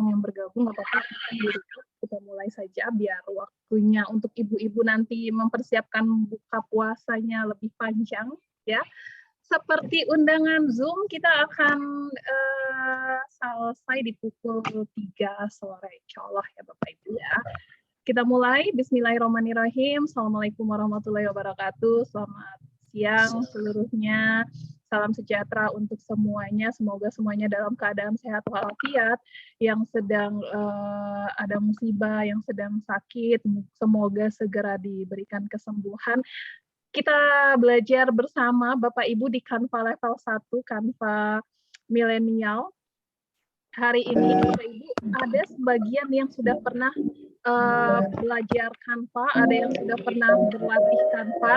yang bergabung, nggak apa-apa kita mulai saja biar waktunya untuk ibu-ibu nanti mempersiapkan buka puasanya lebih panjang ya. Seperti undangan Zoom, kita akan selesai di pukul 3 sore, insya Allah ya Bapak Ibu ya. Kita mulai, bismillahirrahmanirrahim. Assalamualaikum warahmatullahi wabarakatuh. Selamat siang seluruhnya. Salam sejahtera untuk semuanya. Semoga semuanya dalam keadaan sehat walafiat. Yang sedang ada musibah, yang sedang sakit, semoga segera diberikan kesembuhan. Kita belajar bersama Bapak Ibu di Canva level 1, Canva milenial. Hari ini Bapak Ibu ada sebagian yang sudah pernah belajar Canva, ada yang sudah pernah berlatih Canva,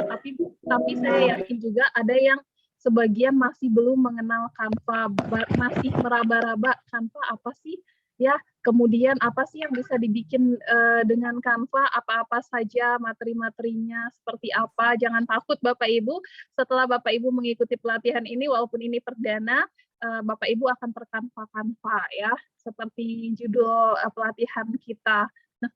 tapi saya yakin juga ada yang sebagian masih belum mengenal Canva, masih meraba-raba Canva apa sih ya, kemudian apa sih yang bisa dibikin dengan Canva, apa-apa saja materi-materinya, seperti apa. Jangan takut Bapak Ibu, setelah Bapak Ibu mengikuti pelatihan ini, walaupun ini perdana, Bapak Ibu akan terkanva-kanva ya, seperti judul pelatihan kita. Nah,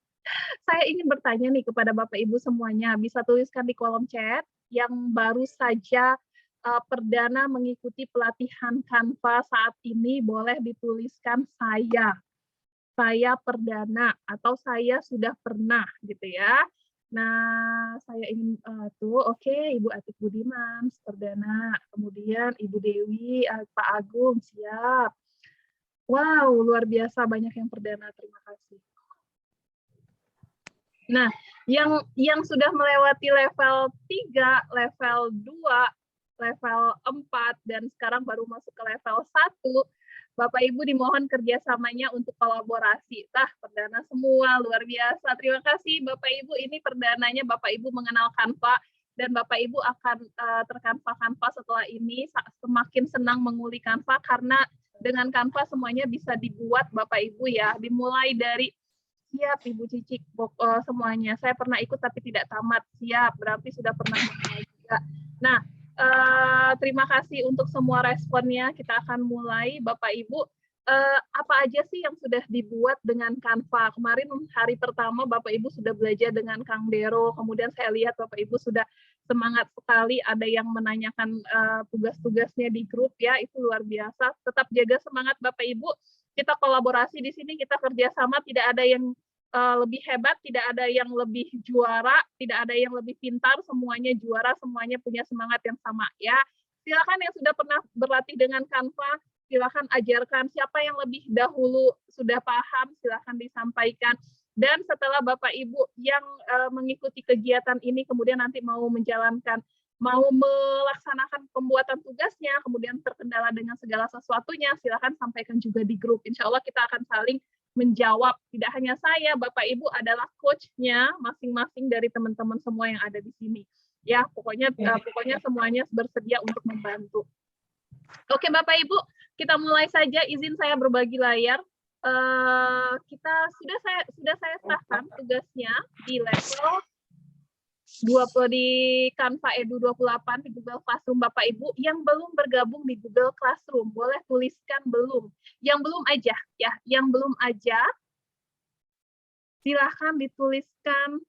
saya ingin bertanya nih kepada Bapak Ibu semuanya, bisa tuliskan di kolom chat yang baru saja perdana mengikuti pelatihan Canva saat ini, boleh dituliskan saya perdana atau saya sudah pernah gitu ya. Nah, saya ingin oke, Ibu Atik Budiman perdana, kemudian Ibu Dewi, Pak Agung siap. Wow, luar biasa banyak yang perdana, terima kasih. Nah, yang sudah melewati level 3, level 2, level 4, dan sekarang baru masuk ke level 1, Bapak Ibu dimohon kerjasamanya untuk kolaborasi. Perdana semua, luar biasa. Terima kasih Bapak Ibu, ini perdananya Bapak Ibu mengenal Canva, dan Bapak Ibu akan terkanva-kanva setelah ini, semakin senang menguli Canva, karena dengan Canva semuanya bisa dibuat Bapak Ibu ya, dimulai dari siap Ibu Cicik, semuanya. Saya pernah ikut tapi tidak tamat. Siap, berarti sudah pernah mulai juga. Nah, terima kasih untuk semua responnya. Kita akan mulai, Bapak Ibu. Apa aja sih yang sudah dibuat dengan Canva? Kemarin hari pertama Bapak Ibu sudah belajar dengan Kang Dero. Kemudian saya lihat Bapak Ibu sudah semangat sekali. Ada yang menanyakan tugas-tugasnya di grup ya. Itu luar biasa. Tetap jaga semangat Bapak Ibu. Kita kolaborasi di sini, kita kerjasama, tidak ada yang lebih hebat, tidak ada yang lebih juara, tidak ada yang lebih pintar, semuanya juara, semuanya punya semangat yang sama ya. Silakan yang sudah pernah berlatih dengan Canva, silakan ajarkan. Siapa yang lebih dahulu sudah paham, silakan disampaikan. Dan setelah Bapak Ibu yang mengikuti kegiatan ini, kemudian nanti mau melaksanakan pembuatan tugasnya, kemudian terkendala dengan segala sesuatunya, silakan sampaikan juga di grup. Insya Allah kita akan saling menjawab. Tidak hanya saya, Bapak Ibu adalah coach-nya masing-masing dari teman-teman semua yang ada di sini. Ya, pokoknya semuanya bersedia untuk membantu. Oke, Bapak Ibu, kita mulai saja. Izin saya berbagi layar. Sudah saya serahkan tugasnya di level 20 di Canva Edu 28 di Google Classroom. Bapak Ibu yang belum bergabung di Google Classroom, boleh tuliskan belum. Yang belum aja ya, yang belum aja silahkan dituliskan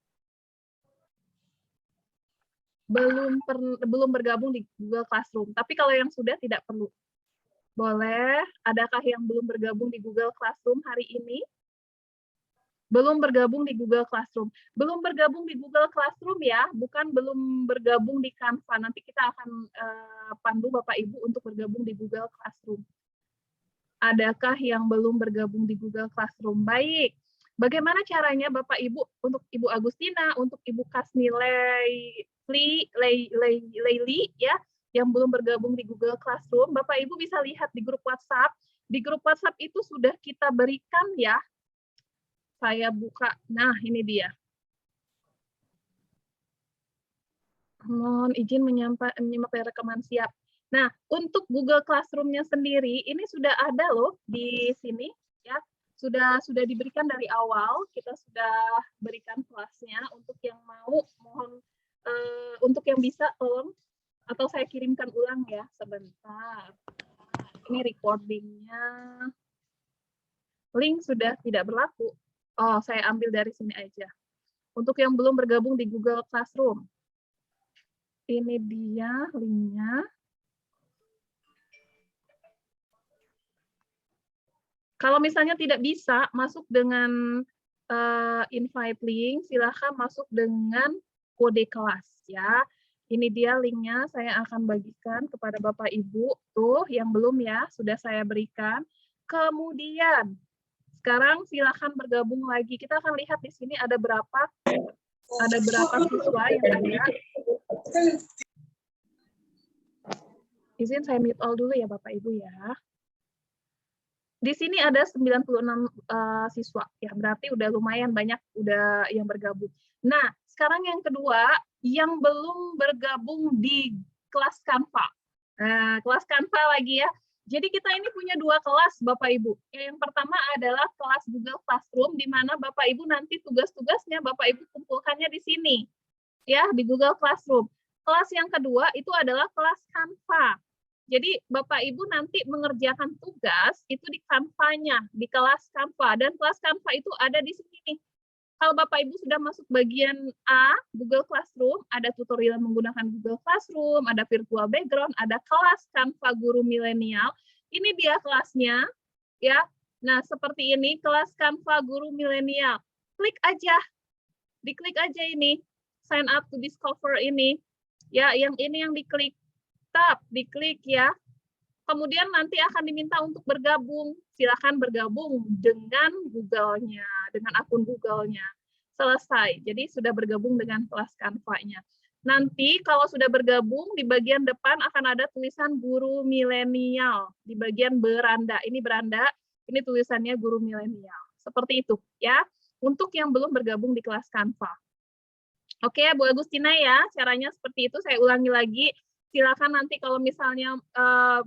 belum bergabung di Google Classroom. Tapi kalau yang sudah tidak perlu. Boleh, adakah yang belum bergabung di Google Classroom hari ini? Belum bergabung di Google Classroom. Belum bergabung di Google Classroom ya, bukan belum bergabung di Canva. Nanti kita akan pandu Bapak Ibu untuk bergabung di Google Classroom. Adakah yang belum bergabung di Google Classroom? Baik. Bagaimana caranya Bapak Ibu, untuk Ibu Agustina, untuk Ibu Kasni Leili ya, yang belum bergabung di Google Classroom, Bapak Ibu bisa lihat di grup WhatsApp. Di grup WhatsApp itu sudah kita berikan ya. Saya buka, nah ini dia. Mohon izin menyimak rekaman siap. Nah, untuk Google Classroom-nya sendiri, ini sudah ada loh di sini, ya. Sudah diberikan dari awal, kita sudah berikan kelasnya. Untuk yang mau, mohon, untuk yang bisa, tolong, atau saya kirimkan ulang ya, sebentar. Ini recording-nya. Link sudah tidak berlaku. Oh, saya ambil dari sini aja. Untuk yang belum bergabung di Google Classroom. Ini dia linknya. Kalau misalnya tidak bisa masuk dengan invite link, silahkan masuk dengan kode kelas ya. Ini dia linknya, saya akan bagikan kepada Bapak Ibu. Tuh, yang belum ya, sudah saya berikan. Kemudian, sekarang silahkan bergabung lagi. Kita akan lihat di sini ada berapa siswa yang ada. Izin saya mute all dulu ya Bapak Ibu ya. Di sini ada 96 siswa, ya berarti udah lumayan banyak udah yang bergabung. Nah, sekarang yang kedua, yang belum bergabung di kelas Canva. Nah, kelas Canva lagi ya. Jadi kita ini punya dua kelas, Bapak Ibu. Yang pertama adalah kelas Google Classroom, di mana Bapak Ibu nanti tugas-tugasnya Bapak Ibu kumpulkannya di sini, ya di Google Classroom. Kelas yang kedua itu adalah kelas Canva. Jadi Bapak Ibu nanti mengerjakan tugas itu di Canva-nya, di kelas Canva. Dan kelas Canva itu ada di sini nih. Kalau Bapak Ibu sudah masuk bagian A, Google Classroom, ada tutorial menggunakan Google Classroom, ada virtual background, ada kelas Canva Guru Milenial. Ini dia kelasnya, ya. Nah, seperti ini, kelas Canva Guru Milenial. Klik aja, diklik aja ini, sign up to discover ini. Ya, yang ini yang diklik. Tap, diklik ya. Kemudian nanti akan diminta untuk bergabung. Silakan bergabung dengan Google-nya, dengan akun Google-nya. Selesai. Jadi sudah bergabung dengan kelas Canva-nya. Nanti kalau sudah bergabung, di bagian depan akan ada tulisan Guru Milenial. Di bagian beranda. Ini beranda, ini tulisannya Guru Milenial. Seperti itu ya. Untuk yang belum bergabung di kelas Canva. Oke, Bu Agustina ya, caranya seperti itu. Saya ulangi lagi. Silakan nanti kalau misalnya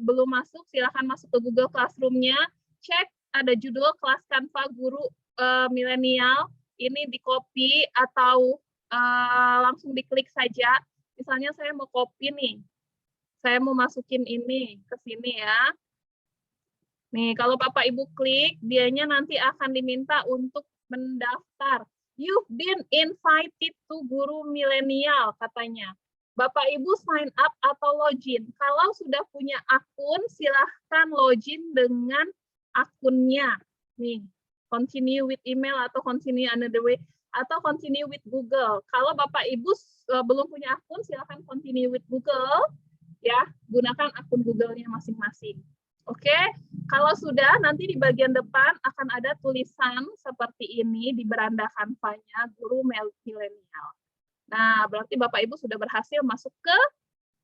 belum masuk, silakan masuk ke Google Classroom-nya, cek ada judul kelas Canva Guru Milenial, ini di copy atau langsung diklik saja. Misalnya saya mau copy nih, saya mau masukin ini ke sini ya. Nih, kalau Bapak Ibu klik, dianya nanti akan diminta untuk mendaftar. You've been invited to Guru Milenial, katanya. Bapak Ibu sign up atau login. Kalau sudah punya akun, silahkan login dengan akunnya. Nih, continue with email atau continue another way atau continue with Google. Kalau Bapak Ibu belum punya akun, silahkan continue with Google. Ya, gunakan akun Google-nya masing-masing. Oke, kalau sudah nanti di bagian depan akan ada tulisan seperti ini di beranda Canva-nya Guru Milenial. Nah, berarti Bapak Ibu sudah berhasil masuk ke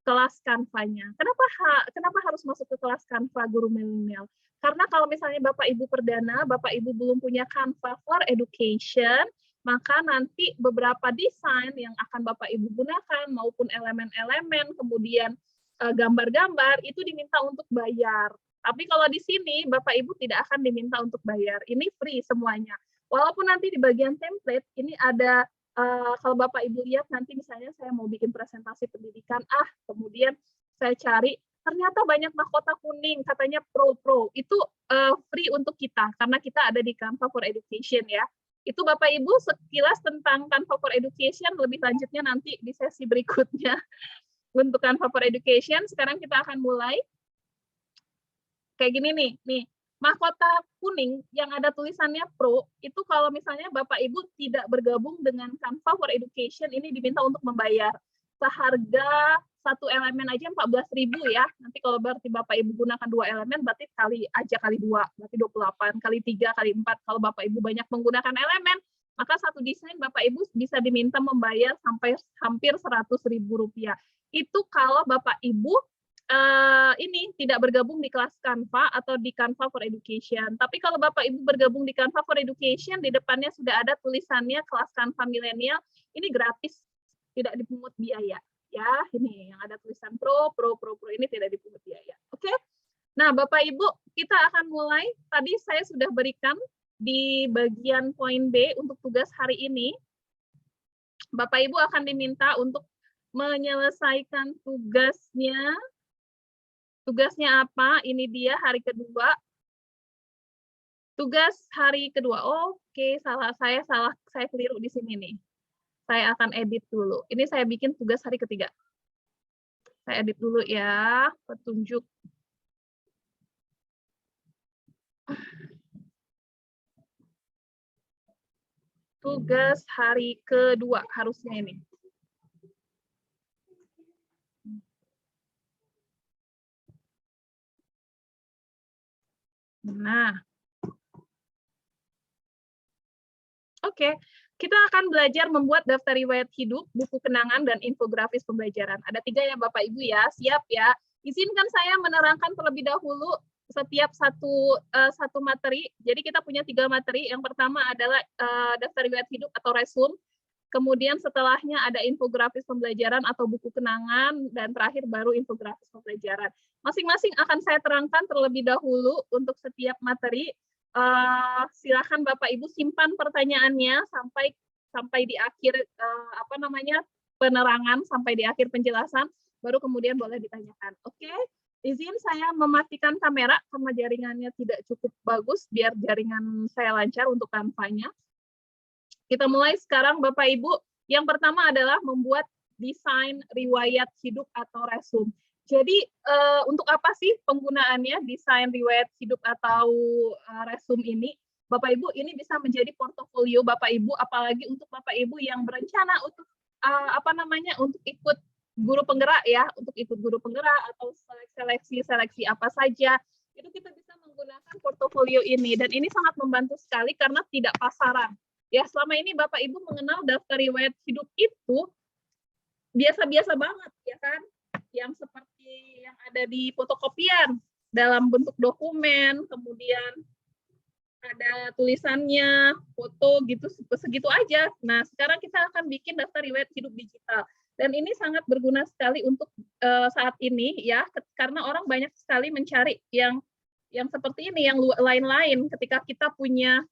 kelas Canva-nya. Kenapa harus masuk ke kelas Canva Guru Milenial? Karena kalau misalnya Bapak Ibu perdana, Bapak Ibu belum punya Canva for Education, maka nanti beberapa desain yang akan Bapak Ibu gunakan maupun elemen-elemen, kemudian gambar-gambar itu diminta untuk bayar. Tapi kalau di sini Bapak Ibu tidak akan diminta untuk bayar. Ini free semuanya. Walaupun nanti di bagian template ini ada kalau Bapak Ibu lihat nanti misalnya saya mau bikin presentasi pendidikan, kemudian saya cari, ternyata banyak mahkota kuning, katanya pro, itu free untuk kita, karena kita ada di Canva for Education ya. Itu Bapak Ibu sekilas tentang Canva for Education, lebih lanjutnya nanti di sesi berikutnya. Untuk Canva for Education, sekarang kita akan mulai. Kayak gini nih, mahkota kuning yang ada tulisannya Pro, itu kalau misalnya Bapak Ibu tidak bergabung dengan Canva for Education, ini diminta untuk membayar. Seharga satu elemen aja 14.000 ya. Nanti kalau berarti Bapak Ibu gunakan 2 elemen, berarti kali 2, berarti 28, kali 3, kali 4. Kalau Bapak Ibu banyak menggunakan elemen, maka satu desain Bapak Ibu bisa diminta membayar sampai hampir Rp100.000. Itu kalau Bapak Ibu ini tidak bergabung di kelas Canva atau di Canva for Education. Tapi kalau Bapak Ibu bergabung di Canva for Education, di depannya sudah ada tulisannya kelas Canva Milenial, ini gratis, tidak dipungut biaya. Ya, ini yang ada tulisan Pro ini tidak dipungut biaya. Oke? Nah, Bapak Ibu, kita akan mulai. Tadi saya sudah berikan di bagian poin B untuk tugas hari ini. Bapak Ibu akan diminta untuk menyelesaikan tugasnya. Tugasnya apa? Ini dia hari kedua. Tugas hari kedua. Oke, saya keliru di sini nih. Saya akan edit dulu. Ini saya bikin tugas hari ketiga. Saya edit dulu ya, petunjuk. Tugas hari kedua harusnya ini. Nah, oke. Kita akan belajar membuat daftar riwayat hidup, buku kenangan, dan infografis pembelajaran. Ada 3 ya Bapak Ibu ya, siap ya. Izinkan saya menerangkan terlebih dahulu setiap satu materi. Jadi kita punya 3 materi. Yang pertama adalah daftar riwayat hidup atau resume. Kemudian setelahnya ada infografis pembelajaran atau buku kenangan, dan terakhir baru infografis pembelajaran. Masing-masing akan saya terangkan terlebih dahulu untuk setiap materi. Silakan Bapak Ibu simpan pertanyaannya sampai di akhir penerangan, sampai di akhir penjelasan, baru kemudian boleh ditanyakan. Oke, izin saya mematikan kamera karena jaringannya tidak cukup bagus, biar jaringan saya lancar untuk kampanye. Kita mulai sekarang Bapak Ibu. Yang pertama adalah membuat desain riwayat hidup atau resume. Jadi untuk apa sih penggunaannya desain riwayat hidup atau resume ini? Bapak Ibu, ini bisa menjadi portofolio Bapak Ibu, apalagi untuk Bapak Ibu yang berencana untuk untuk ikut guru penggerak ya, untuk ikut guru penggerak atau seleksi apa saja. Itu kita bisa menggunakan portofolio ini, dan ini sangat membantu sekali karena tidak pasaran. Ya, selama ini Bapak Ibu mengenal daftar riwayat hidup itu biasa-biasa banget, ya kan? Yang seperti yang ada di fotokopian dalam bentuk dokumen, kemudian ada tulisannya, foto gitu, segitu aja. Nah, sekarang kita akan bikin daftar riwayat hidup digital. Dan ini sangat berguna sekali untuk saat ini ya, karena orang banyak sekali mencari yang seperti ini, yang lain-lain. Ketika kita punya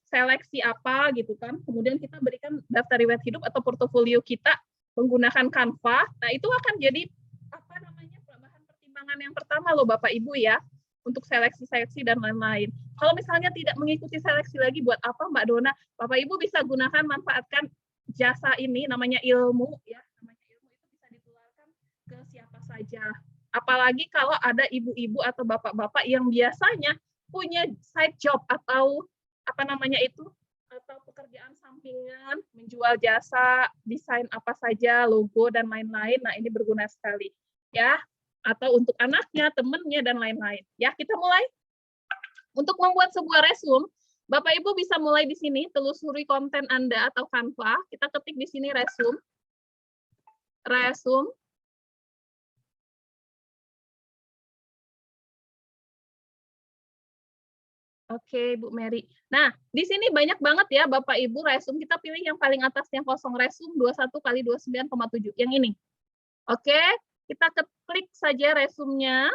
seleksi apa gitu kan, kemudian kita berikan daftar riwayat hidup atau portofolio kita menggunakan Canva. Nah, itu akan jadi bahan pertimbangan yang pertama loh Bapak Ibu ya, untuk seleksi dan lain-lain. Kalau misalnya tidak mengikuti seleksi lagi, buat apa Mbak Dona? Bapak Ibu bisa gunakan, manfaatkan jasa ini, namanya ilmu ya, namanya ilmu itu bisa ditularkan ke siapa saja. Apalagi kalau ada ibu-ibu atau bapak-bapak yang biasanya punya side job atau atau pekerjaan sampingan, menjual jasa, desain apa saja, logo dan lain-lain. Nah, ini berguna sekali ya, atau untuk anaknya, temannya dan lain-lain. Ya, kita mulai. Untuk membuat sebuah resume, Bapak Ibu bisa mulai di sini, telusuri konten Anda atau Canva. Kita ketik di sini resume. Resume. Oke, Bu Mary. Nah, di sini banyak banget ya Bapak Ibu resume. Kita pilih yang paling atas yang kosong, resume 21x29,7. Yang ini. Oke, kita klik saja resume-nya.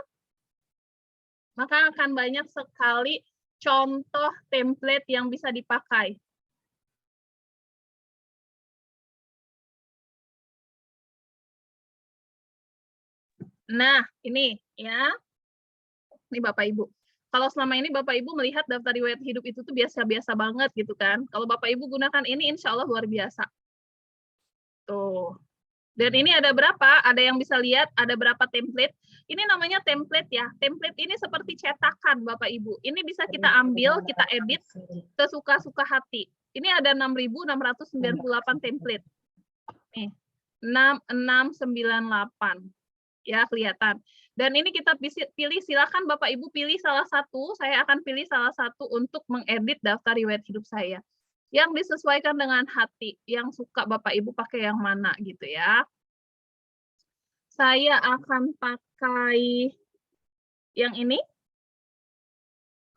Maka akan banyak sekali contoh template yang bisa dipakai. Nah, ini ya. Ini Bapak Ibu. Kalau selama ini Bapak Ibu melihat daftar riwayat hidup itu tuh biasa-biasa banget gitu kan. Kalau Bapak Ibu gunakan ini, insya Allah luar biasa. Tuh. Dan ini ada berapa? Ada yang bisa lihat ada berapa template. Ini namanya template ya. Template ini seperti cetakan Bapak Ibu. Ini bisa kita ambil, kita edit sesuka-suka hati. Ini ada 6.698 template. Nih, 6698. Ya, kelihatan. Dan ini kita pilih, silakan Bapak Ibu pilih salah satu. Saya akan pilih salah satu untuk mengedit daftar riwayat hidup saya. Yang disesuaikan dengan hati, yang suka Bapak Ibu pakai yang mana gitu ya. Saya akan pakai yang ini.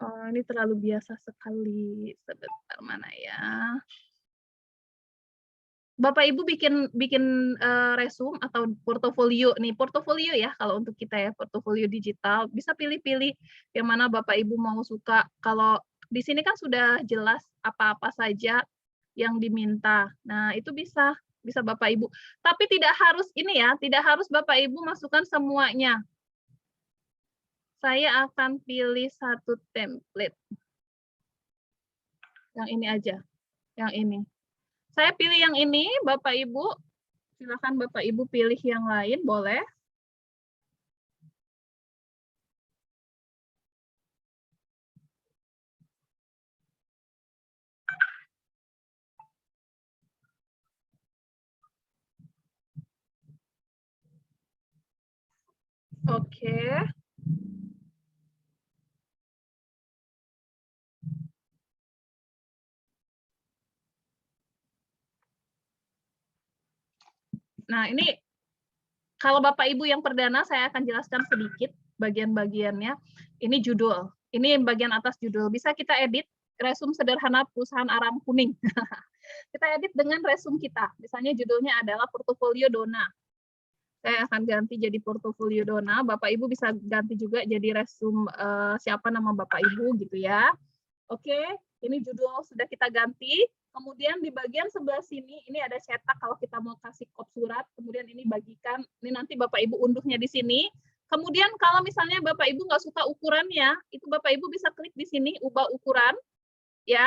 Oh, ini terlalu biasa sekali. Sebentar, mana ya. Bapak Ibu bikin resume atau portofolio nih, portofolio ya kalau untuk kita ya, portofolio digital. Bisa pilih-pilih yang mana Bapak Ibu mau suka. Kalau di sini kan sudah jelas apa-apa saja yang diminta. Nah, itu bisa Bapak Ibu. Tapi tidak harus ini ya, tidak harus Bapak Ibu masukkan semuanya. Saya akan pilih satu template. Yang ini aja. Yang ini. Saya pilih yang ini, Bapak Ibu. Silakan Bapak Ibu pilih yang lain, boleh. Oke. Nah, ini kalau Bapak Ibu yang perdana, saya akan jelaskan sedikit bagian-bagiannya. Ini judul. Ini bagian atas judul. Bisa kita edit resume sederhana perusahaan Aram Kuning. Kita edit dengan resume kita. Misalnya judulnya adalah Portofolio Dona. Saya akan ganti jadi Portofolio Dona. Bapak Ibu bisa ganti juga jadi resume siapa nama Bapak Ibu gitu ya. Oke, ini judul sudah kita ganti. Kemudian di bagian sebelah sini, ini ada cetak kalau kita mau kasih kop surat. Kemudian ini bagikan, ini nanti Bapak Ibu unduhnya di sini. Kemudian kalau misalnya Bapak Ibu nggak suka ukurannya, itu Bapak Ibu bisa klik di sini, ubah ukuran. Ya.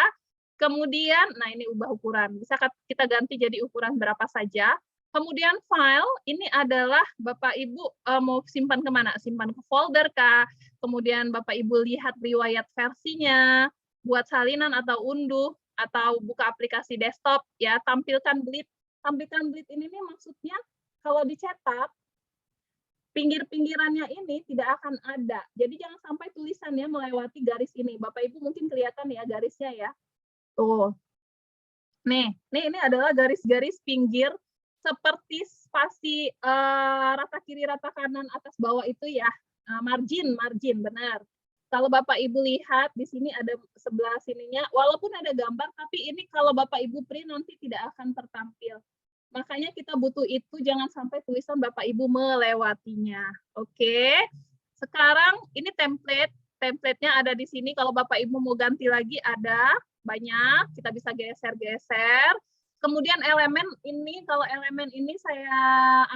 Kemudian, nah ini ubah ukuran. Bisa kita ganti jadi ukuran berapa saja. Kemudian file, ini adalah Bapak Ibu mau simpan kemana? Simpan ke folder kah? Kemudian Bapak Ibu lihat riwayat versinya, buat salinan atau unduh, atau buka aplikasi desktop, ya tampilkan bleed. Tampilkan bleed ini nih maksudnya kalau dicetak, pinggir-pinggirannya ini tidak akan ada. Jadi jangan sampai tulisannya melewati garis ini. Bapak Ibu mungkin kelihatan ya garisnya ya. Tuh. Nih ini adalah garis-garis pinggir seperti spasi rata kiri, rata kanan, atas bawah itu ya. Margin, benar. Kalau Bapak Ibu lihat di sini ada sebelah sininya, walaupun ada gambar, tapi ini kalau Bapak Ibu print nanti tidak akan tertampil. Makanya kita butuh itu, jangan sampai tulisan Bapak Ibu melewatinya. Oke. Sekarang ini template. Template-nya ada di sini. Kalau Bapak Ibu mau ganti lagi ada banyak. Kita bisa geser-geser. Kemudian elemen ini, kalau elemen ini saya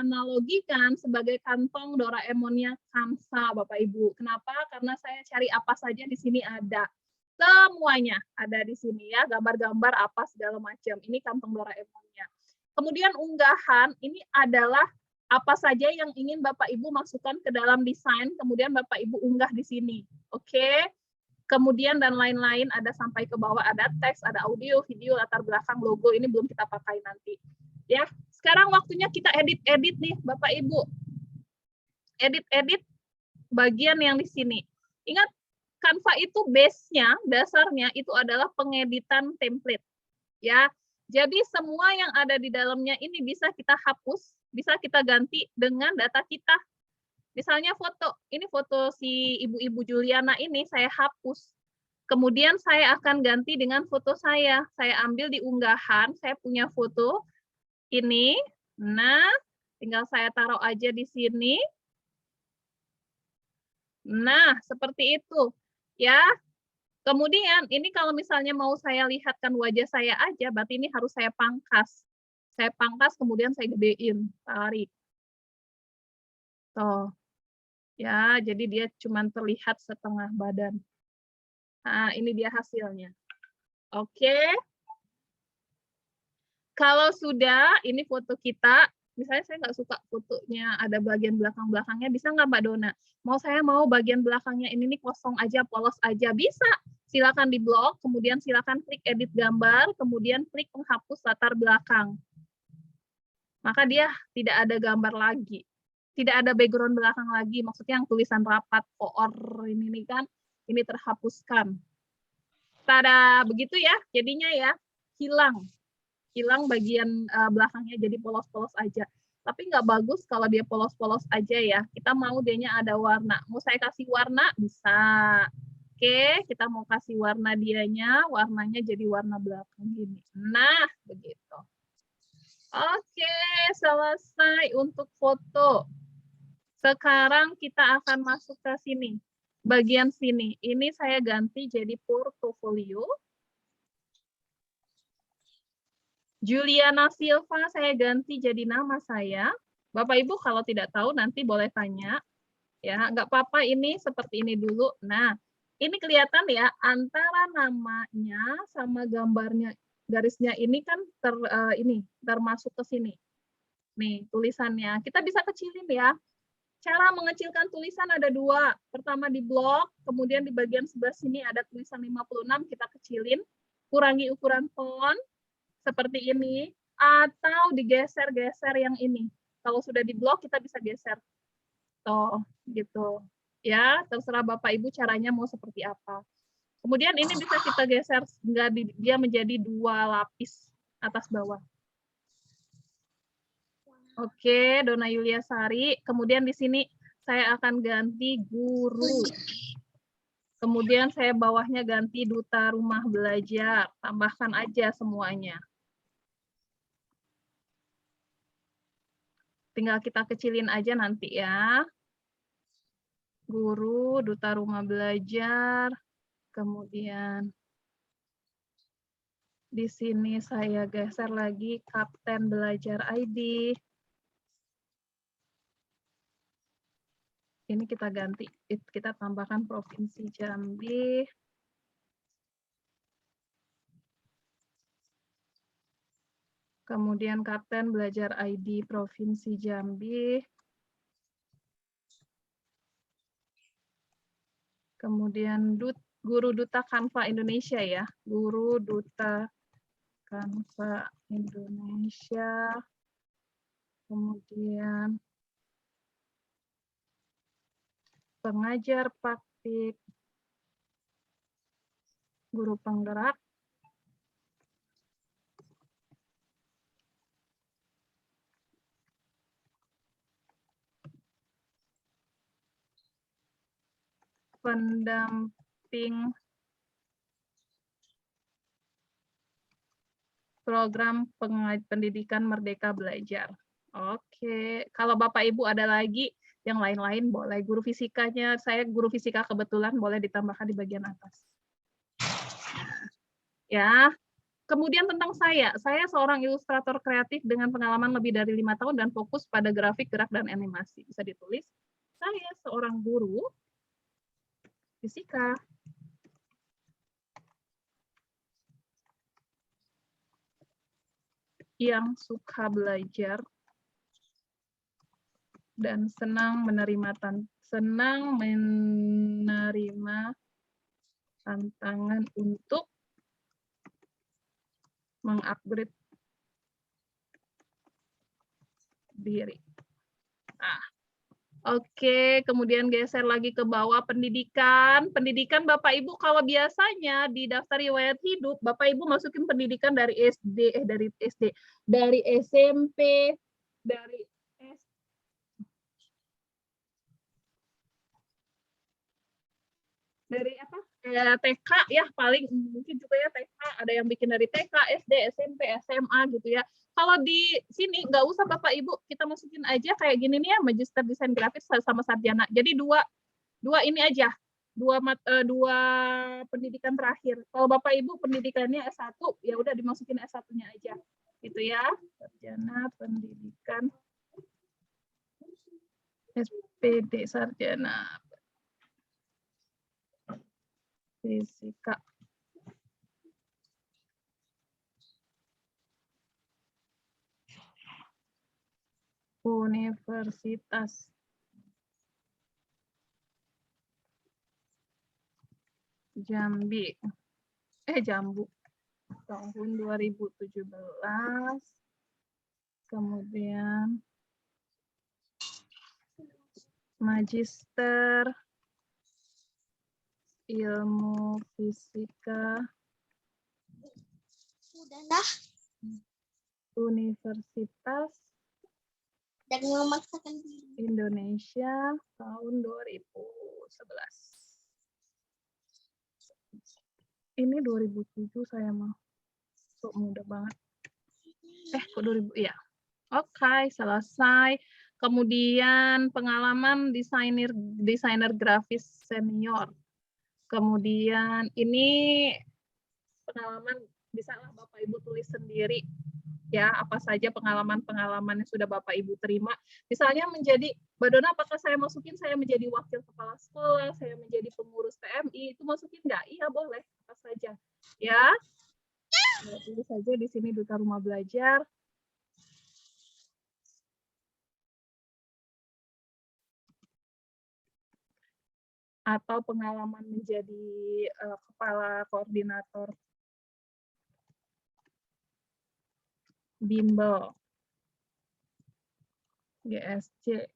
analogikan sebagai kantong Doraemonnya Kamsa, Bapak Ibu. Kenapa? Karena saya cari apa saja di sini ada. Semuanya ada di sini ya, gambar-gambar apa segala macam. Ini kantong Doraemonnya. Kemudian unggahan, ini adalah apa saja yang ingin Bapak Ibu masukkan ke dalam desain, kemudian Bapak Ibu unggah di sini. Oke. Kemudian dan lain-lain, ada sampai ke bawah, ada teks, ada audio, video, latar belakang, logo, ini belum kita pakai nanti. Ya, sekarang waktunya kita edit-edit nih, Bapak Ibu. Edit-edit bagian yang di sini. Ingat, Canva itu base-nya, dasarnya itu adalah pengeditan template. Ya, jadi semua yang ada di dalamnya ini bisa kita hapus, bisa kita ganti dengan data kita. Misalnya foto, ini foto si Ibu-Ibu Juliana ini saya hapus. Kemudian saya akan ganti dengan foto saya. Saya ambil di unggahan, saya punya foto ini. Nah, tinggal saya taruh aja di sini. Nah, seperti itu. Ya. Kemudian, ini kalau misalnya mau saya lihatkan wajah saya aja, berarti ini harus saya pangkas. Saya pangkas, kemudian saya gedein, tarik. Tuh. Ya, jadi dia cuma terlihat setengah badan. Nah, ini dia hasilnya. Oke. Kalau sudah, ini foto kita. Misalnya saya nggak suka fotonya ada bagian belakang-belakangnya, bisa nggak Mbak Dona? Saya mau bagian belakangnya ini nih kosong aja, polos aja. Bisa. Silakan di blok, kemudian silakan klik edit gambar, kemudian klik penghapus latar belakang. Maka dia tidak ada gambar lagi. Tidak ada background belakang lagi, maksudnya yang tulisan rapat, koor ini nih kan, ini terhapuskan. Tada, begitu ya, jadinya ya, hilang bagian belakangnya jadi polos-polos aja. Tapi nggak bagus kalau dia polos-polos aja ya, kita mau dianya ada warna. Mau saya kasih warna, bisa. Oke, kita mau kasih warna dianya, warnanya jadi warna belakang gini. Nah, begitu. Oke, selesai untuk foto. Sekarang kita akan masuk ke sini. Bagian sini. Ini saya ganti jadi portofolio. Juliana Silva saya ganti jadi nama saya. Bapak Ibu kalau tidak tahu nanti boleh tanya. Ya, nggak apa-apa ini seperti ini dulu. Nah, Ini kelihatan ya, antara namanya sama gambarnya, garisnya ini kan termasuk ke sini. Nih, tulisannya. Kita bisa kecilin ya. Cara mengecilkan tulisan ada dua. Pertama di blok, kemudian di bagian sebelah sini ada tulisan 56, kita kecilin. Kurangi ukuran font, seperti ini. Atau digeser-geser yang ini. Kalau sudah di blok, kita bisa geser. Tuh, gitu. Ya, terserah Bapak Ibu caranya mau seperti apa. Kemudian ini bisa kita geser sehingga dia menjadi 2 lapis atas bawah. Oke, Dona Yulia Sari. Kemudian di sini saya akan ganti guru. Kemudian saya bawahnya ganti duta rumah belajar. Tambahkan aja semuanya. Tinggal kita kecilin aja nanti ya. Guru, duta rumah belajar, kemudian di sini saya geser lagi Kapten Belajar ID. Ini kita ganti, kita tambahkan Provinsi Jambi. Kemudian Kapten Belajar ID Provinsi Jambi. Kemudian Guru Duta Kanva Indonesia ya, Guru Duta Kanva Indonesia. Kemudian pengajar praktik, guru penggerak, pendamping program pendidikan Merdeka Belajar. Oke, kalau Bapak Ibu ada lagi yang lain-lain boleh. Guru fisikanya, saya guru fisika kebetulan boleh ditambahkan di bagian atas. Ya, kemudian tentang saya seorang ilustrator kreatif dengan pengalaman lebih dari 5 tahun dan fokus pada grafik, gerak, dan animasi. Bisa ditulis, saya seorang guru fisika. Yang suka belajar dan senang menerima tantangan untuk mengupgrade diri. Nah, oke, kemudian geser lagi ke bawah pendidikan. Pendidikan Bapak Ibu kalau biasanya di daftar riwayat hidup, Bapak Ibu masukin pendidikan dari dari SMP, dari apa? TK ya, paling mungkin juga ya TK, ada yang bikin dari TK, SD, SMP, SMA gitu ya. Kalau di sini nggak usah Bapak Ibu, kita masukin aja kayak gini nih ya, Magister Desain Grafis sama Sarjana. Jadi dua ini aja, dua pendidikan terakhir. Kalau Bapak Ibu pendidikannya S1, ya udah dimasukin S1-nya aja. Gitu ya. Sarjana pendidikan SPD Sarjana Fisika. Universitas Jambi. Jambu. Tahun 2017. Kemudian Magister Ilmu Fisika. Universitas Indonesia tahun 2011. Ini 2007 saya mah. So muda banget. Kok 2000? Iya. Oke, selesai. Kemudian pengalaman desainer grafis senior. Kemudian ini pengalaman bisa lah Bapak Ibu tulis sendiri ya, apa saja pengalaman-pengalaman yang sudah Bapak Ibu terima. Misalnya menjadi, Mbak Dona, apakah saya masukin saya menjadi wakil kepala sekolah, saya menjadi pengurus PMI, itu masukin nggak? Iya, boleh, apa saja. Ya, tulis saja di sini Duta Rumah Belajar. Atau pengalaman menjadi kepala koordinator bimbel GSC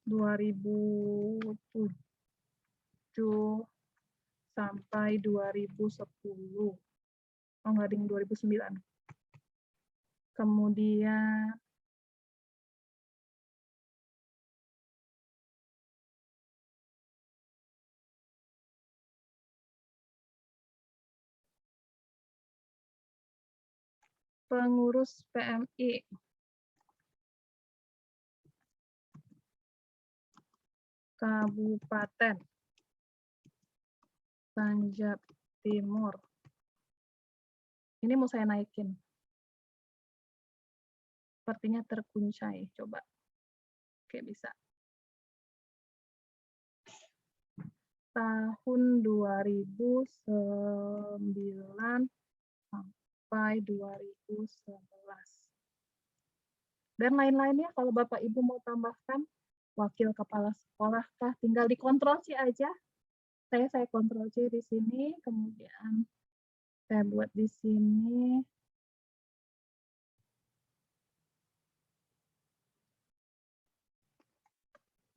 2007 sampai 2010. Oh, nggak ding, 2009. Kemudian pengurus PMI Kabupaten Banjar Timur. Ini mau saya naikin. Sepertinya terkuncai. Coba. Oke, bisa. Tahun 2009 sampai 2011. Dan lain-lainnya kalau Bapak Ibu mau tambahkan, wakil kepala sekolah kah, tinggal dikontrol C aja. Saya kontrol C di sini, kemudian saya buat di sini.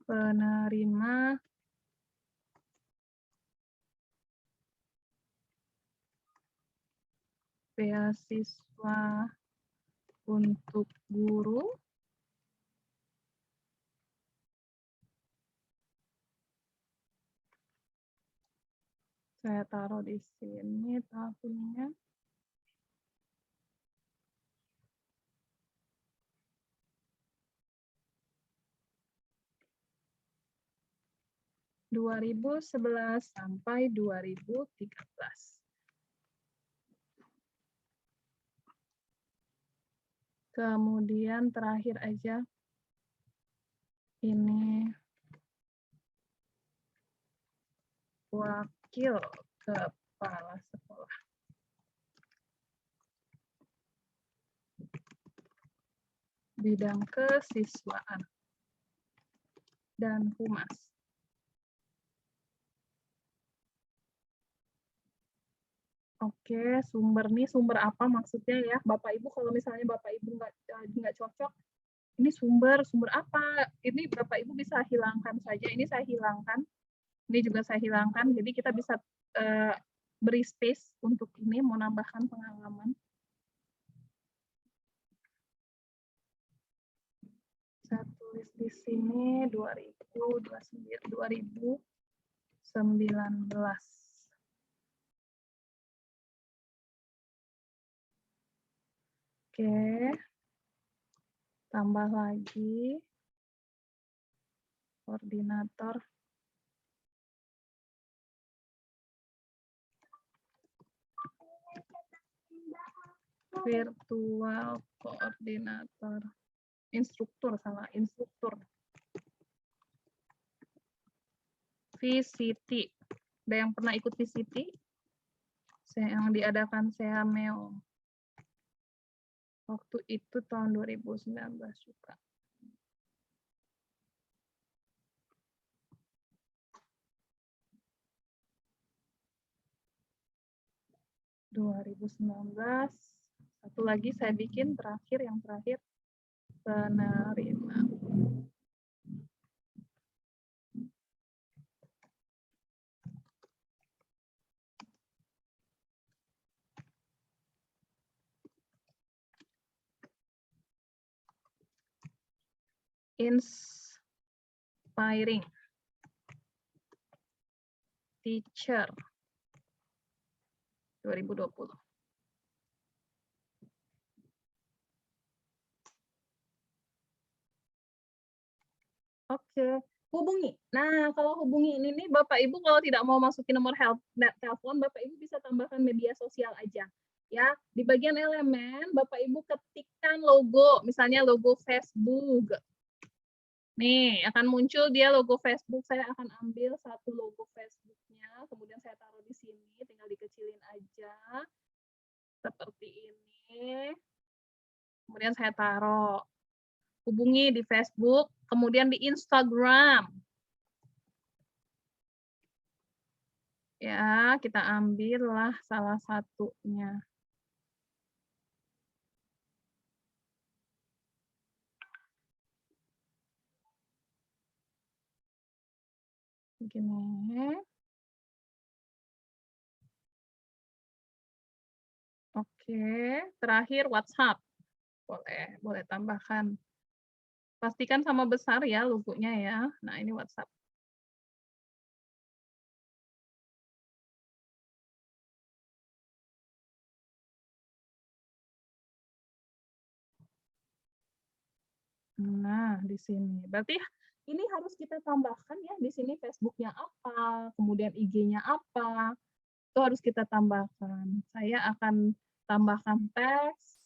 Penerima beasiswa untuk guru. Saya taruh di sini tahunnya. ...2011 sampai 2013. Kemudian terakhir aja, ini wakil kepala sekolah. Bidang kesiswaan dan humas. Oke, sumber nih, sumber apa maksudnya ya? Bapak Ibu, kalau misalnya Bapak Ibu nggak cocok, ini sumber apa? Ini Bapak Ibu bisa hilangkan saja. Ini saya hilangkan. Ini juga saya hilangkan. Jadi kita bisa beri space untuk ini, mau nambahkan pengalaman. Saya tulis di sini 2019. Oke. Tambah lagi koordinator virtual koordinator. Instruktur, salah, instruktur. VCT. Ada yang pernah ikut VCT? Yang diadakan Seameo. Waktu itu tahun 2019 juga. Satu lagi saya bikin yang terakhir penerima. Inspiring Teacher 2020. Oke, hubungi. Nah, kalau hubungi ini nih, Bapak Ibu kalau tidak mau masukin nomor telepon, Bapak Ibu bisa tambahkan media sosial aja. Ya, di bagian elemen Bapak Ibu ketikkan logo, misalnya logo Facebook. Nih, akan muncul dia logo Facebook. Saya akan ambil satu logo Facebooknya, kemudian saya taruh di sini, tinggal dikecilin aja. Seperti ini. Kemudian saya taruh. Hubungi di Facebook, kemudian di Instagram. Ya, kita ambillah salah satunya. Begini. Oke, terakhir WhatsApp. Boleh tambahkan. Pastikan sama besar ya logonya ya. Nah, ini WhatsApp. Nah, di sini. Berarti ini harus kita tambahkan ya, di sini Facebooknya apa, kemudian IG-nya apa, itu harus kita tambahkan. Saya akan tambahkan teks.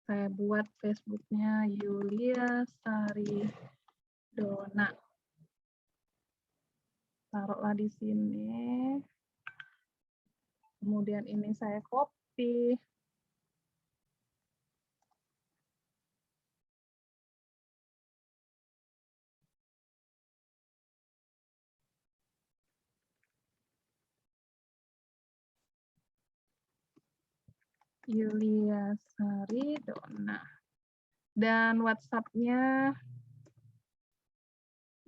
Saya buat Facebooknya Yulia Sari Dona. Taruhlah di sini. Kemudian ini saya copy. Yulia Sari Dona. Dan WhatsApp-nya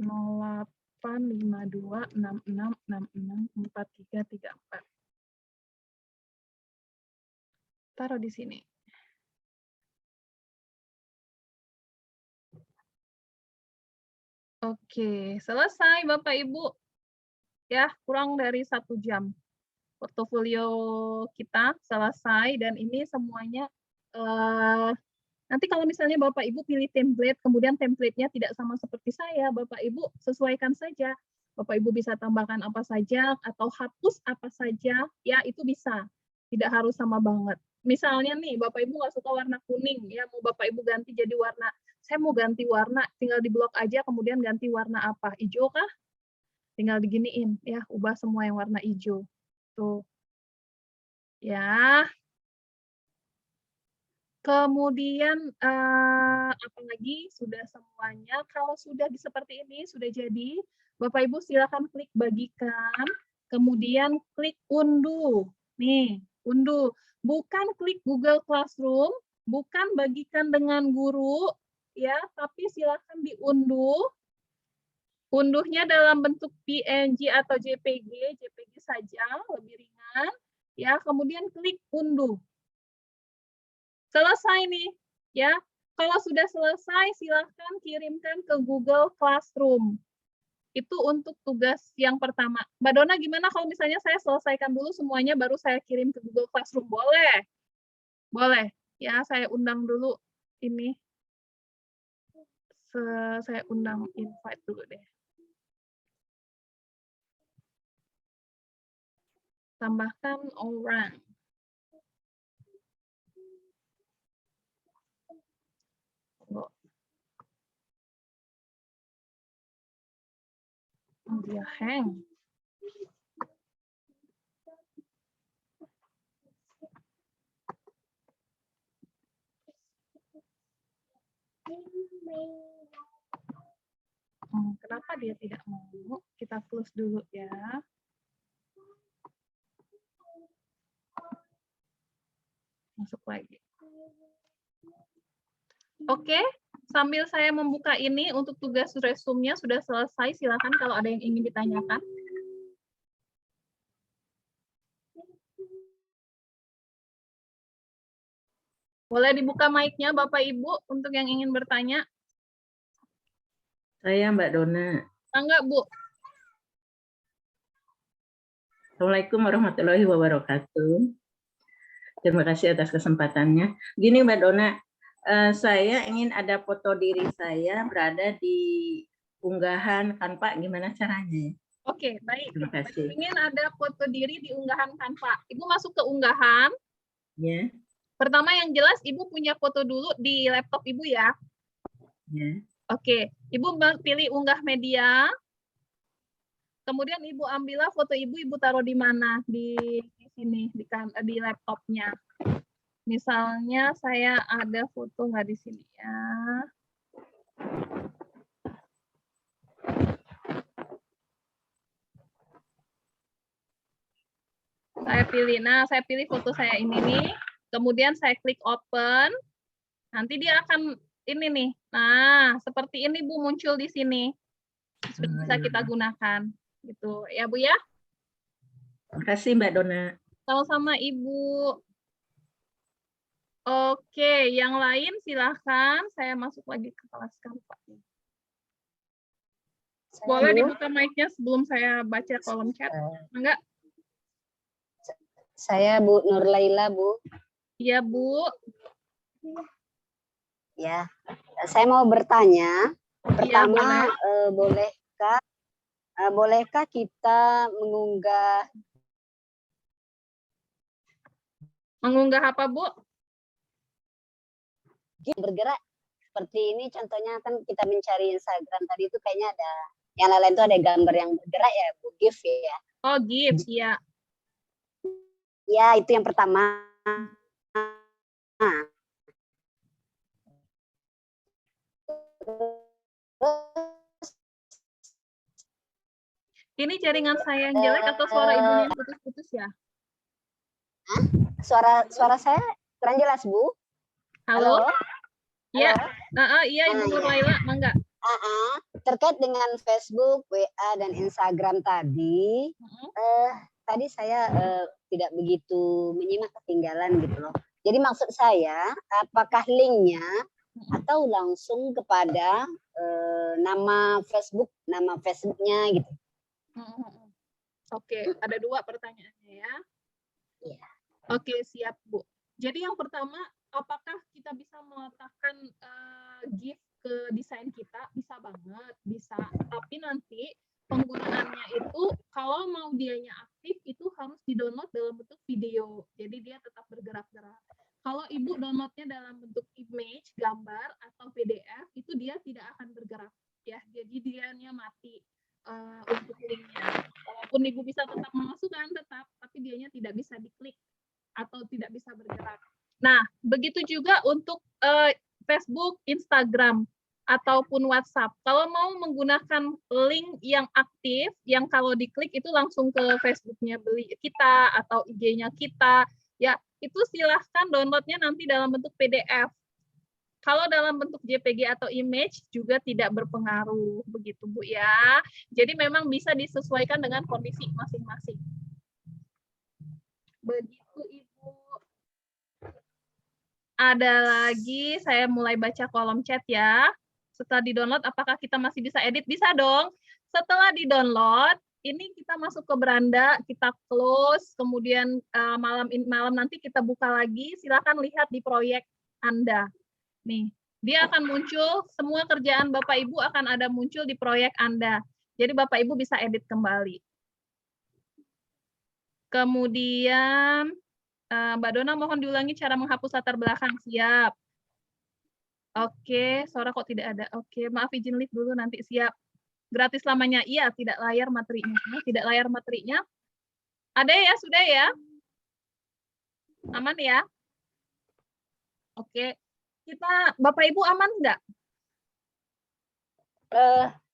085266664334. Taruh di sini. Oke, selesai Bapak Ibu. Ya, kurang dari 1 jam. Portofolio kita selesai dan ini semuanya nanti kalau misalnya Bapak Ibu pilih template, kemudian template-nya tidak sama seperti saya, Bapak Ibu sesuaikan saja. Bapak Ibu bisa tambahkan apa saja atau hapus apa saja, ya itu bisa. Tidak harus sama banget. Misalnya nih, Bapak Ibu nggak suka warna kuning, ya mau Bapak Ibu ganti jadi warna, saya mau ganti warna, tinggal di blok aja, kemudian ganti warna apa? Hijau kah? Tinggal diginiin, ya ubah semua yang warna hijau. Tuh. Ya. Kemudian apa lagi? Sudah semuanya. Kalau sudah seperti ini, sudah jadi, Bapak Ibu silakan klik bagikan, kemudian klik unduh. Nih, unduh. Bukan klik Google Classroom, bukan bagikan dengan guru, ya, tapi silakan diunduh. Unduhnya dalam bentuk PNG atau JPG, JPG saja, lebih ringan. Ya, kemudian klik unduh. Selesai nih, ya. Kalau sudah selesai, silahkan kirimkan ke Google Classroom. Itu untuk tugas yang pertama. Mbak Dona, gimana kalau misalnya saya selesaikan dulu semuanya, baru saya kirim ke Google Classroom? Boleh? Boleh. Ya, saya undang dulu ini. Saya undang invite dulu deh. Tambahkan orang. Oh, dia hang. Kenapa dia tidak mau? Kita close dulu ya. Masuk lagi. Oke, sambil saya membuka ini untuk tugas resume-nya sudah selesai. Silakan kalau ada yang ingin ditanyakan. Boleh dibuka mic-nya Bapak Ibu untuk yang ingin bertanya. Saya Mbak Dona. Enggak, Bu. Assalamualaikum warahmatullahi wabarakatuh. Terima kasih atas kesempatannya. Gini Mbak Dona, saya ingin ada foto diri saya berada di unggahan Canva, gimana caranya? Oke, baik. Terima kasih. Ingin ada foto diri di unggahan Canva. Ibu masuk ke unggahan. Ya. Pertama yang jelas Ibu punya foto dulu di laptop Ibu ya. Ya. Oke, Ibu pilih unggah media. Kemudian Ibu ambillah foto Ibu taruh di mana? Di sini, di laptopnya. Misalnya saya ada foto nggak di sini ya. Saya pilih foto saya ini nih. Kemudian saya klik open. Nanti dia akan ini nih. Nah, seperti ini Bu muncul di sini. Bisa kita gunakan. Gitu ya Bu ya. Terima kasih Mbak Dona. Sama-sama Ibu. Oke, yang lain silahkan. Saya masuk lagi ke kelas Canva. Boleh dibuka mic-nya sebelum saya baca kolom chat? Enggak? Saya Bu Nur Laila, Bu. Iya, Bu. Ya, saya mau bertanya. Pertama, ya, bolehkah kita mengunggah apa, Bu? bergerak seperti ini? Contohnya kan kita mencari Instagram tadi itu kayaknya ada yang lain itu ada gambar yang bergerak ya, Bu, GIF ya. Oh, GIF, ya. Ya, itu yang pertama. Ini jaringan saya yang jelek atau suara Ibunya yang putus-putus ya? Suara saya kurang jelas, Bu. Halo? Iya. Iya, Ibu Nur Ya. Laila, mangga. Terkait dengan Facebook, WA, dan Instagram tadi, tadi saya tidak begitu menyimak, ketinggalan gitu loh. Jadi maksud saya, apakah linknya atau langsung kepada nama Facebooknya gitu? Oke, ada 2 pertanyaannya ya. Iya. Oke, siap Bu. Jadi yang pertama, apakah kita bisa meletakkan GIF ke desain kita? Bisa banget, bisa. Tapi nanti penggunaannya itu kalau mau dianya aktif itu harus di-download dalam bentuk video. Jadi dia tetap bergerak-gerak. Kalau Ibu downloadnya dalam bentuk image, gambar atau PDF itu dia tidak akan bergerak ya. Jadi dianya mati untuk linknya. Walaupun Ibu bisa tetap memasukkan tapi dianya tidak bisa diklik atau tidak bisa bergerak. Nah, begitu juga untuk Facebook, Instagram, ataupun WhatsApp. Kalau mau menggunakan link yang aktif, yang kalau diklik itu langsung ke Facebooknya beli kita atau IG-nya kita, ya itu silahkan downloadnya nanti dalam bentuk PDF. Kalau dalam bentuk JPG atau image juga tidak berpengaruh, begitu Bu ya. Jadi memang bisa disesuaikan dengan kondisi masing-masing. Begitu Ibu. Ada lagi, saya mulai baca kolom chat ya. Setelah di-download, apakah kita masih bisa edit? Bisa dong. Setelah di-download, ini kita masuk ke beranda, kita close, kemudian malam nanti kita buka lagi. Silakan lihat di proyek Anda. Nih, dia akan muncul, semua kerjaan Bapak Ibu akan ada muncul di proyek Anda. Jadi Bapak Ibu bisa edit kembali. Kemudian, Mbak Dona mohon diulangi cara menghapus latar belakang. Siap. Oke, suara kok tidak ada. Oke, maaf izin live dulu nanti. Siap. Gratis lamanya. Iya, tidak layar materinya. Tidak layar materinya. Ada ya, sudah ya? Aman ya? Oke. Kita, Bapak Ibu aman nggak?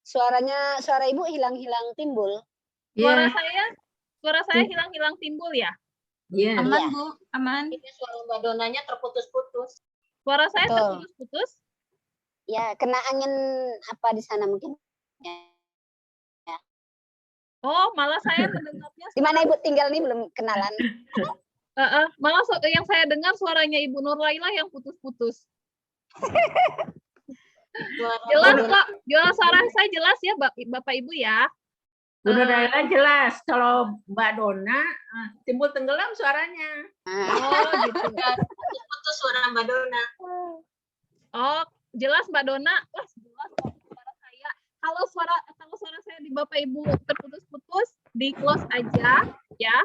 Suara Ibu hilang-hilang timbul. Suara saya hilang-hilang timbul ya? Iya. Aman, Bu. Aman. Ini suara Mbak Donanya terputus-putus. Suara saya terputus-putus? Ya, kena angin apa di sana mungkin? Ya. Oh, malah saya mendengarnya. Di mana Ibu tinggal nih belum kenalan. Malah yang saya dengar suaranya Ibu Nur Laila yang putus-putus. Jelas kok, suara saya jelas ya Bapak Ibu ya. Bu Nur Laila jelas. Kalau Mbak Dona timbul tenggelam suaranya. Oh gitu. Putus suara Mbak Dona. Oh jelas Mbak Dona. Wah jelas suara saya. Kalau suara saya di Bapak Ibu terputus-putus, di close aja ya.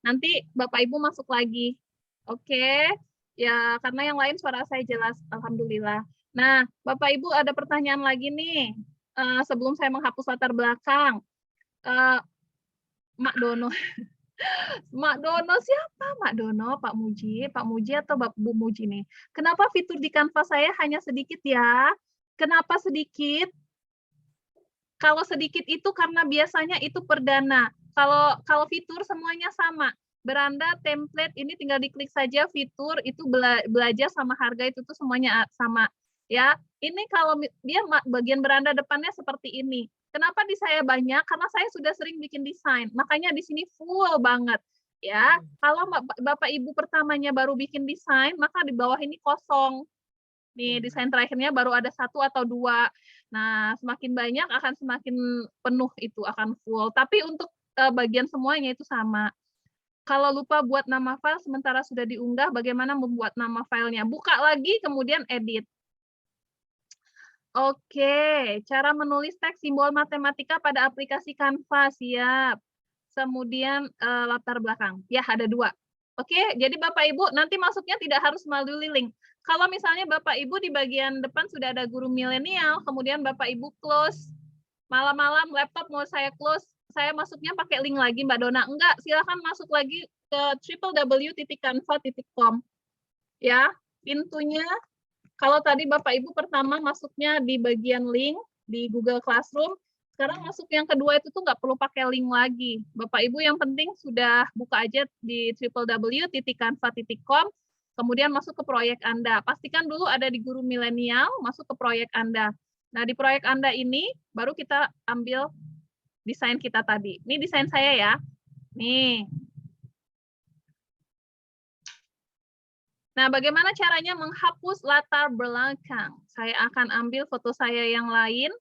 Nanti Bapak Ibu masuk lagi. Oke. Ya, karena yang lain suara saya jelas, alhamdulillah. Nah, Bapak Ibu ada pertanyaan lagi nih. Sebelum saya menghapus latar belakang. Mak Dono. Mak Dono siapa? Mak Dono, Pak Muji atau Bu Muji nih? Kenapa fitur di Canva saya hanya sedikit ya? Kenapa sedikit? Kalau sedikit itu karena biasanya itu perdana. Kalau fitur semuanya sama. Beranda, template, ini tinggal diklik saja fitur, itu belajar sama harga itu tuh semuanya sama. Ya, ini kalau dia bagian beranda depannya seperti ini. Kenapa di saya banyak? Karena saya sudah sering bikin desain. Makanya di sini full banget. Ya, kalau Bapak Ibu pertamanya baru bikin desain, maka di bawah ini kosong. Nih, desain terakhirnya baru ada 1 atau 2. Nah, semakin banyak akan semakin penuh itu, akan full. Tapi untuk bagian semuanya itu sama. Kalau lupa buat nama file sementara sudah diunggah, bagaimana membuat nama filenya? Buka lagi, kemudian edit. Oke, cara menulis teks simbol matematika pada aplikasi Canva, siap. Kemudian latar belakang. Ya, ada 2. Oke, jadi Bapak Ibu nanti masuknya tidak harus melalui link. Kalau misalnya Bapak Ibu di bagian depan sudah ada guru milenial, kemudian Bapak Ibu close, malam-malam laptop mau saya close, saya masuknya pakai link lagi Mbak Dona. Enggak, silakan masuk lagi ke www.canva.com. Ya, pintunya kalau tadi Bapak Ibu pertama masuknya di bagian link di Google Classroom, sekarang masuk yang kedua itu tuh nggak perlu pakai link lagi. Bapak Ibu yang penting sudah buka aja di www.canva.com, kemudian masuk ke proyek Anda. Pastikan dulu ada di guru milenial, masuk ke proyek Anda. Nah, di proyek Anda ini baru kita ambil desain kita tadi. Ini desain saya ya. Nih. Nah, bagaimana caranya menghapus latar belakang? Saya akan ambil foto saya yang lain.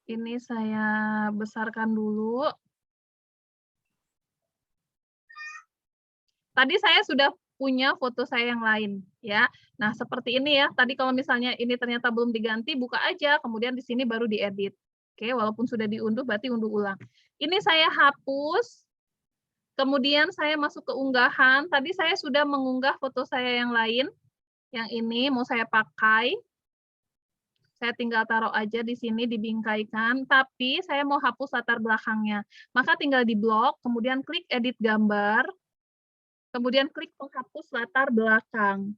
Ini saya besarkan dulu. Tadi saya sudah punya foto saya yang lain, ya. Nah, seperti ini ya. Tadi kalau misalnya ini ternyata belum diganti, buka aja, kemudian di sini baru diedit. Oke, walaupun sudah diunduh, berarti unduh ulang. Ini saya hapus, kemudian saya masuk ke unggahan. Tadi saya sudah mengunggah foto saya yang lain. Yang ini mau saya pakai. Saya tinggal taruh aja di sini, dibingkaikan. Tapi saya mau hapus latar belakangnya. Maka tinggal di blok, kemudian klik edit gambar. Kemudian klik penghapus latar belakang.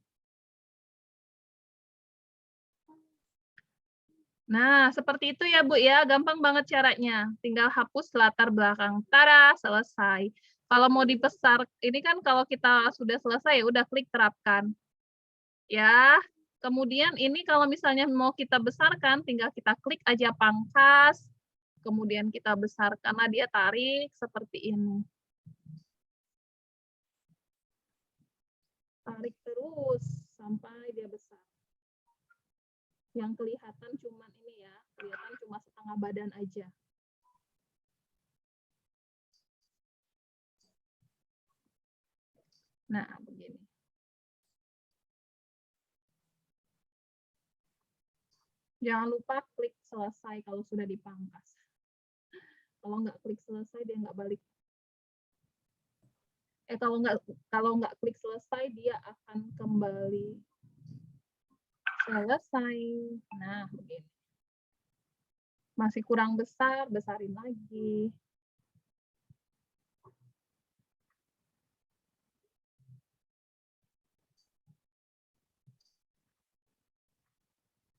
Nah, seperti itu ya Bu ya, gampang banget caranya. Tinggal hapus latar belakang. Tada, selesai. Kalau mau dibesar, ini kan kalau kita sudah selesai ya udah klik terapkan. Ya, kemudian ini kalau misalnya mau kita besarkan, tinggal kita klik aja pangkas, kemudian kita besarkan, karena dia tarik seperti ini. Tarik terus sampai dia besar. Yang kelihatan cuma ini ya, kelihatan cuma setengah badan aja. Nah, begini. Jangan lupa klik selesai kalau sudah dipangkas. Kalau nggak klik selesai, dia nggak balik. Kalau nggak klik selesai, dia akan kembali. Selesai. Nah, begini. Masih kurang besar, besarin lagi.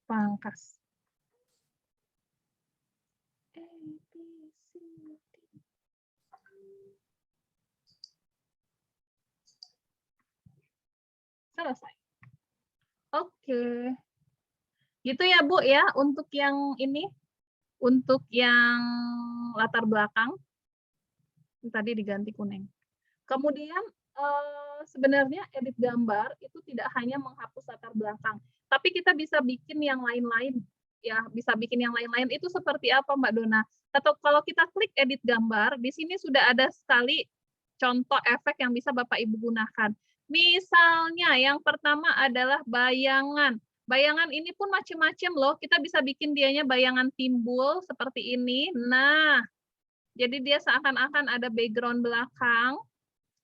Pangkas. Selesai. Oke. Gitu ya Bu ya, untuk yang ini, untuk yang latar belakang, tadi diganti kuning. Kemudian sebenarnya edit gambar itu tidak hanya menghapus latar belakang, tapi kita bisa bikin yang lain-lain. Ya, bisa bikin yang lain-lain itu seperti apa Mbak Dona? Atau kalau kita klik edit gambar, di sini sudah ada sekali contoh efek yang bisa Bapak Ibu gunakan. Misalnya yang pertama adalah bayangan. Bayangan ini pun macam-macam loh. Kita bisa bikin dianya bayangan timbul seperti ini. Nah, jadi dia seakan-akan ada background belakang.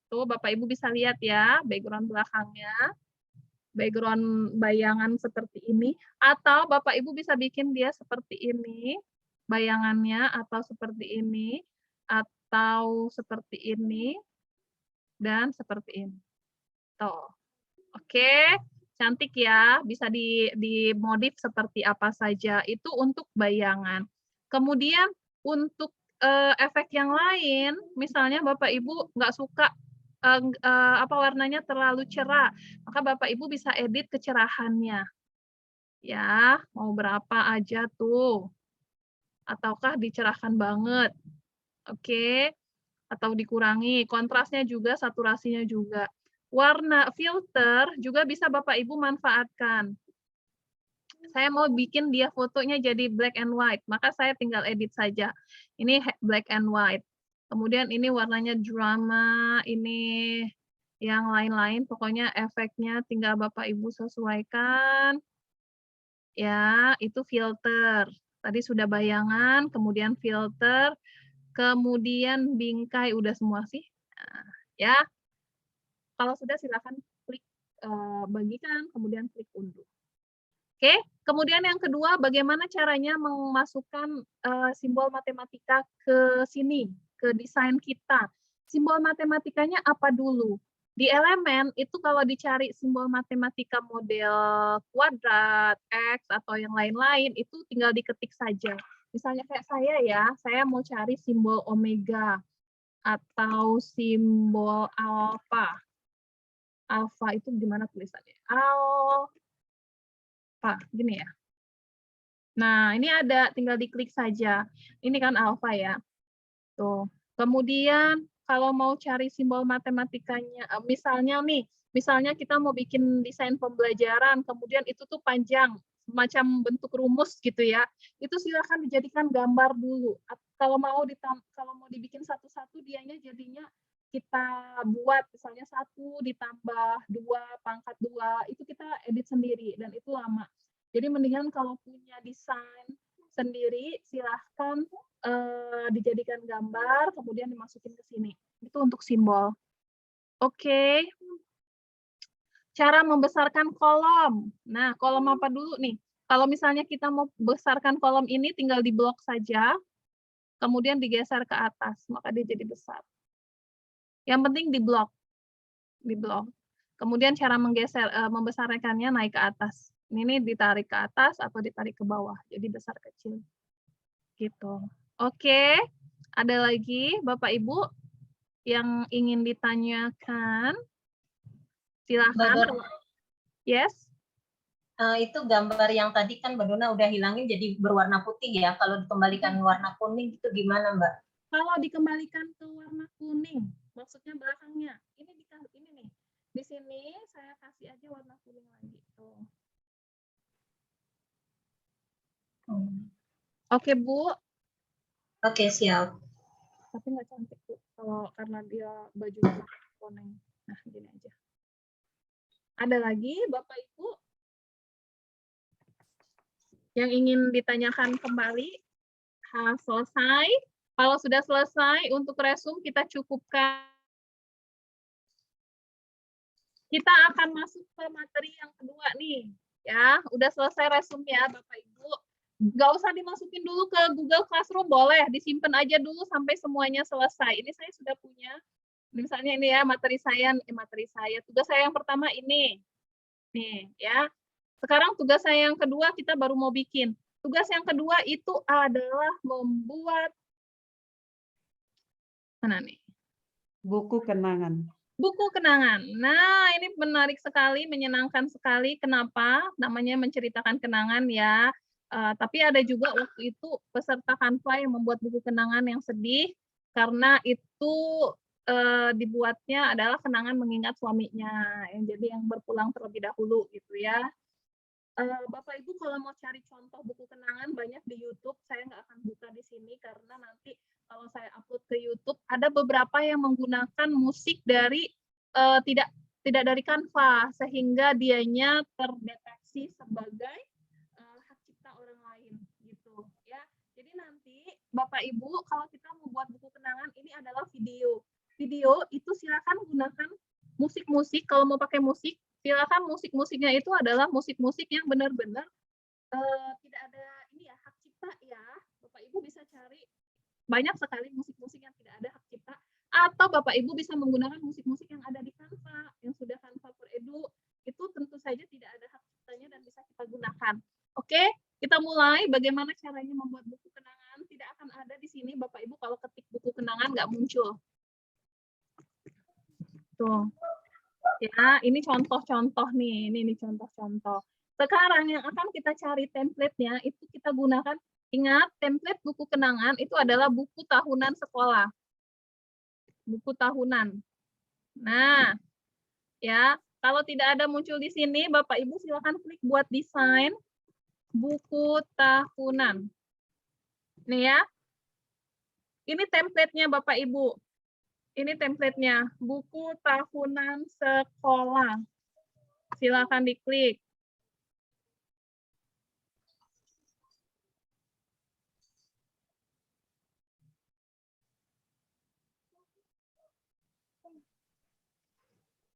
Tuh, Bapak Ibu bisa lihat ya, background belakangnya. Background bayangan seperti ini. Atau Bapak Ibu bisa bikin dia seperti ini, bayangannya, atau seperti ini, atau seperti ini, dan seperti ini. Tuh. Oke. Cantik ya, bisa dimodif seperti apa saja. Itu untuk bayangan. Kemudian untuk efek yang lain, misalnya Bapak Ibu nggak suka apa warnanya terlalu cerah, maka Bapak Ibu bisa edit kecerahannya. Ya, mau berapa aja tuh. Ataukah dicerahkan banget. Oke. Atau dikurangi, kontrasnya juga, saturasinya juga. Warna filter juga bisa Bapak Ibu manfaatkan. Saya mau bikin dia fotonya jadi black and white, maka saya tinggal edit saja. Ini black and white. Kemudian ini warnanya drama, ini yang lain-lain, pokoknya efeknya tinggal Bapak Ibu sesuaikan. Ya, itu filter. Tadi sudah bayangan, kemudian filter, kemudian bingkai, udah semua sih. Nah, ya, kalau sudah silakan klik bagikan, kemudian klik unduh. Oke, kemudian yang kedua, bagaimana caranya memasukkan simbol matematika ke sini, ke desain kita. Simbol matematikanya apa dulu? Di elemen itu kalau dicari simbol matematika model kuadrat, X, atau yang lain-lain, itu tinggal diketik saja. Misalnya kayak saya ya, saya mau cari simbol omega atau simbol alfa. Alfa itu gimana tulisannya? Alfa, gini ya. Nah, ini ada, tinggal diklik saja. Ini kan alfa ya. Tuh. Kemudian kalau mau cari simbol matematikanya, misalnya nih, misalnya kita mau bikin desain pembelajaran, kemudian itu tuh panjang, semacam bentuk rumus gitu ya. Itu silakan dijadikan gambar dulu. Kalau mau dibikin satu-satu, dianya jadinya kita buat misalnya 1 ditambah 2 pangkat 2, itu kita edit sendiri dan itu lama. Jadi mendingan kalau punya desain sendiri, silahkan dijadikan gambar, kemudian dimasukin ke sini. Itu untuk simbol. Oke. Cara membesarkan kolom. Nah, kolom apa dulu nih? Kalau misalnya kita mau besarkan kolom ini, tinggal diblok saja, kemudian digeser ke atas, maka dia jadi besar. Yang penting diblok. Diblok. Kemudian cara membesarkannya naik ke atas. Ini ditarik ke atas atau ditarik ke bawah, jadi besar kecil. Gitu. Oke, ada lagi Bapak Ibu yang ingin ditanyakan? Silahkan. Yes? Itu gambar yang tadi kan Mbak Dona udah hilangin jadi berwarna putih ya. Kalau dikembalikan warna kuning itu gimana Mbak? Kalau dikembalikan ke warna kuning, maksudnya belakangnya. Ini nih. Di sini saya kasih aja warna kuning lagi. Tuh. Oke, Bu. Oke, siap. Tapi nggak cantik, Bu. Karena dia baju kuning. Nah, gini aja. Ada lagi, Bapak Ibu, yang ingin ditanyakan kembali? Selesai. Kalau sudah selesai, untuk resume kita cukupkan. Kita akan masuk ke materi yang kedua nih. Ya, udah selesai resume ya, Bapak Ibu. Nggak usah dimasukin dulu ke Google Classroom, boleh disimpan aja dulu sampai semuanya selesai. Ini saya sudah punya. Misalnya ini ya materi saya. Tugas saya yang pertama ini. Nih ya. Sekarang tugas saya yang kedua kita baru mau bikin. Tugas yang kedua itu adalah membuat mana nih? Buku kenangan. Buku kenangan. Nah, ini menarik sekali, menyenangkan sekali. Kenapa? Namanya menceritakan kenangan ya. Tapi ada juga waktu itu peserta Canva yang membuat buku kenangan yang sedih karena itu dibuatnya adalah kenangan mengingat suaminya, yang berpulang terlebih dahulu gitu ya. Bapak Ibu kalau mau cari contoh buku kenangan banyak di YouTube, saya nggak akan buka di sini karena nanti kalau saya upload ke YouTube ada beberapa yang menggunakan musik dari tidak dari Canva sehingga dianya terdeteksi sebagai hak cipta orang lain gitu ya. Jadi nanti Bapak Ibu kalau kita membuat buku kenangan ini adalah video. Video itu silakan gunakan musik-musik, kalau mau pakai musik silakan musik-musiknya itu adalah musik-musik yang benar-benar tidak ada ini ya hak cipta ya. Bapak Ibu bisa cari banyak sekali musik-musik yang tidak ada hak cipta, atau Bapak Ibu bisa menggunakan musik-musik yang ada di Canva, yang sudah Canva for Edu, itu tentu saja tidak ada hak ciptanya dan bisa kita gunakan. Oke, kita mulai bagaimana caranya membuat buku kenangan. Tidak akan ada di sini Bapak Ibu kalau ketik buku kenangan nggak muncul. Tuh. Ya, ini contoh-contoh nih, ini contoh-contoh. Sekarang yang akan kita cari template-nya itu kita gunakan, ingat template buku kenangan itu adalah buku tahunan sekolah. Buku tahunan. Nah, ya, kalau tidak ada muncul di sini, Bapak Ibu silakan klik buat desain buku tahunan. Nih ya. Ini template-nya Bapak Ibu. Ini template-nya, buku tahunan sekolah. Silakan diklik.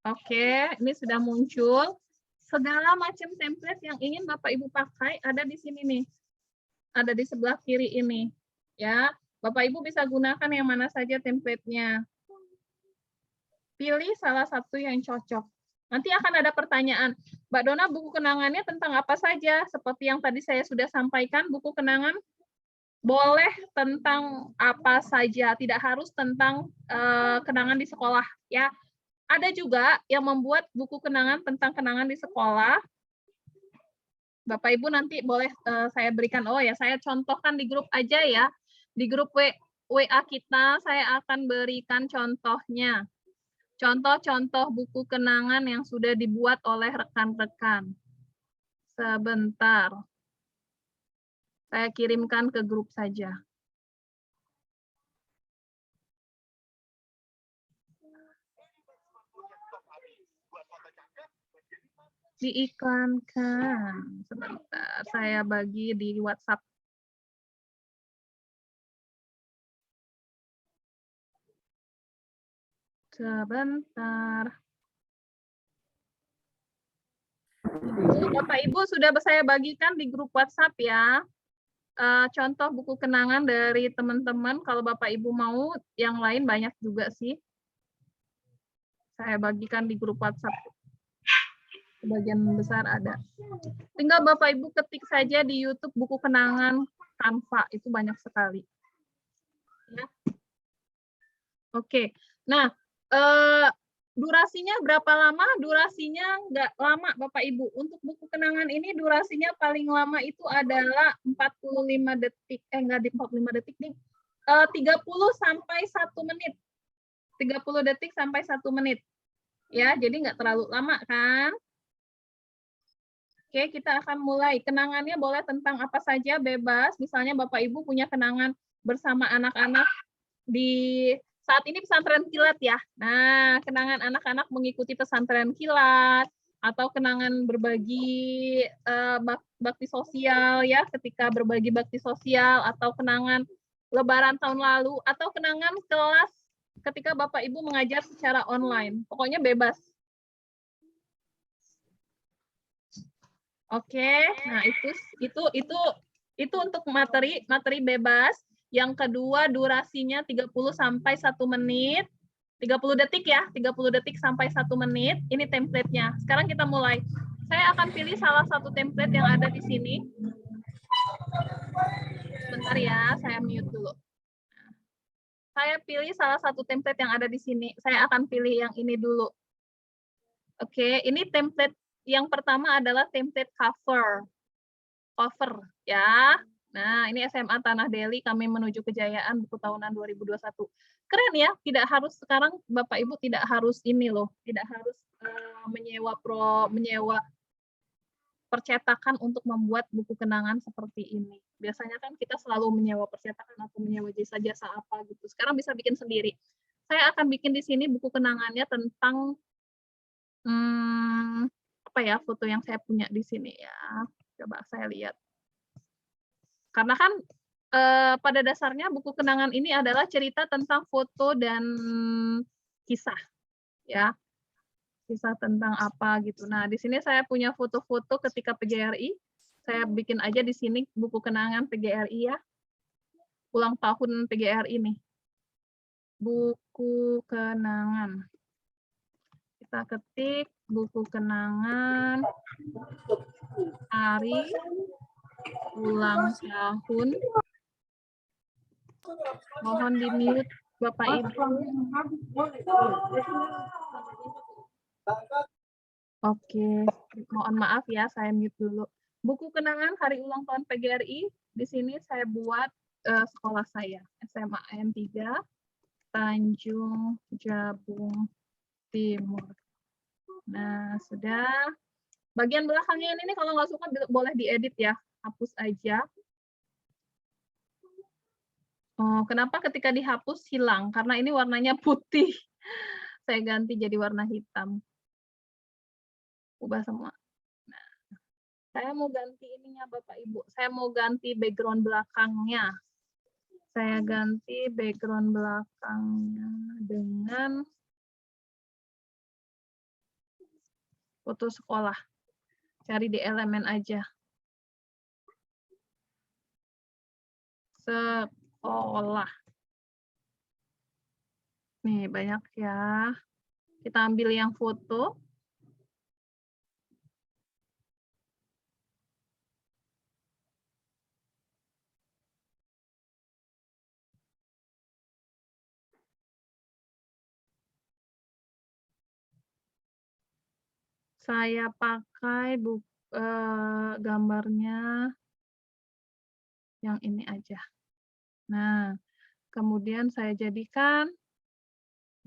Oke, ini sudah muncul. Segala macam template yang ingin Bapak Ibu pakai ada di sini nih. Ada di sebelah kiri ini. Ya, Bapak Ibu bisa gunakan yang mana saja template-nya. Pilih salah satu yang cocok. Nanti akan ada pertanyaan, Mbak Dona buku kenangannya tentang apa saja? Seperti yang tadi saya sudah sampaikan, buku kenangan boleh tentang apa saja, tidak harus tentang kenangan di sekolah. Ya, ada juga yang membuat buku kenangan tentang kenangan di sekolah. Bapak Ibu nanti boleh saya berikan, oh ya saya contohkan di grup aja ya. Di grup WA kita saya akan berikan contohnya. Contoh-contoh buku kenangan yang sudah dibuat oleh rekan-rekan. Sebentar. Saya kirimkan ke grup saja. Diiklankan. Sebentar, saya bagi di WhatsApp. Sebentar. Bapak Ibu sudah saya bagikan di grup WhatsApp ya. Contoh buku kenangan dari teman-teman. Kalau Bapak Ibu mau, yang lain banyak juga sih. Saya bagikan di grup WhatsApp. Sebagian besar ada. Tinggal Bapak Ibu ketik saja di YouTube buku kenangan Canva. Itu banyak sekali. Ya. Oke. Nah, durasinya berapa lama? Durasinya nggak lama, Bapak Ibu. Untuk buku kenangan ini durasinya paling lama itu adalah 45 detik. Enggak di 45 detik nih. 30 sampai 1 menit. 30 detik sampai 1 menit. Ya, jadi nggak terlalu lama kan? Oke, kita akan mulai. Kenangannya boleh tentang apa saja, bebas. Misalnya Bapak Ibu punya kenangan bersama anak-anak di saat ini pesantren kilat ya. Nah, kenangan anak-anak mengikuti pesantren kilat atau kenangan berbagi bakti sosial ya, ketika berbagi bakti sosial atau kenangan lebaran tahun lalu atau kenangan kelas ketika Bapak Ibu mengajar secara online. Pokoknya bebas. Oke. Nah, itu untuk materi bebas. Yang kedua, durasinya 30 sampai 1 menit. 30 detik ya, 30 detik sampai 1 menit. Ini template-nya. Sekarang kita mulai. Saya akan pilih salah satu template yang ada di sini. Sebentar ya, saya mute dulu. Saya pilih salah satu template yang ada di sini. Saya akan pilih yang ini dulu. Oke, ini template yang pertama adalah template cover. Cover, ya. Nah, ini SMA Tanah Deli, kami menuju kejayaan buku tahunan 2021. Keren ya, tidak harus sekarang Bapak Ibu tidak harus ini loh, tidak harus menyewa percetakan untuk membuat buku kenangan seperti ini. Biasanya kan kita selalu menyewa percetakan atau menyewa jasa-jasa apa gitu. Sekarang bisa bikin sendiri. Saya akan bikin di sini buku kenangannya tentang apa ya foto yang saya punya di sini ya. Coba saya lihat. Karena kan pada dasarnya buku kenangan ini adalah cerita tentang foto dan kisah, ya. Kisah tentang apa gitu. Nah, di sini saya punya foto-foto ketika PGRI. Saya bikin aja di sini buku kenangan PGRI ya. Ulang tahun PGRI nih. Buku kenangan. Kita ketik buku kenangan hari ulang tahun. Mohon di-mute Bapak Ibu. Oke, mohon maaf ya, saya mute dulu. Buku kenangan hari ulang tahun PGRI, di sini saya buat sekolah saya, SMA AM 3, Tanjung Jabung Timur. Nah, sudah. Bagian belakangnya ini kalau nggak suka boleh diedit ya, hapus aja. Oh, kenapa ketika dihapus hilang? Karena ini warnanya putih. Saya ganti jadi warna hitam. Ubah semua. Nah, saya mau ganti ininya Bapak Ibu. Saya mau ganti background belakangnya. Saya ganti background belakangnya dengan foto sekolah. Cari di elemen aja. Sekolah. Nih, banyak ya. Kita ambil yang foto. Saya pakai gambarnya yang ini aja. Nah, kemudian saya jadikan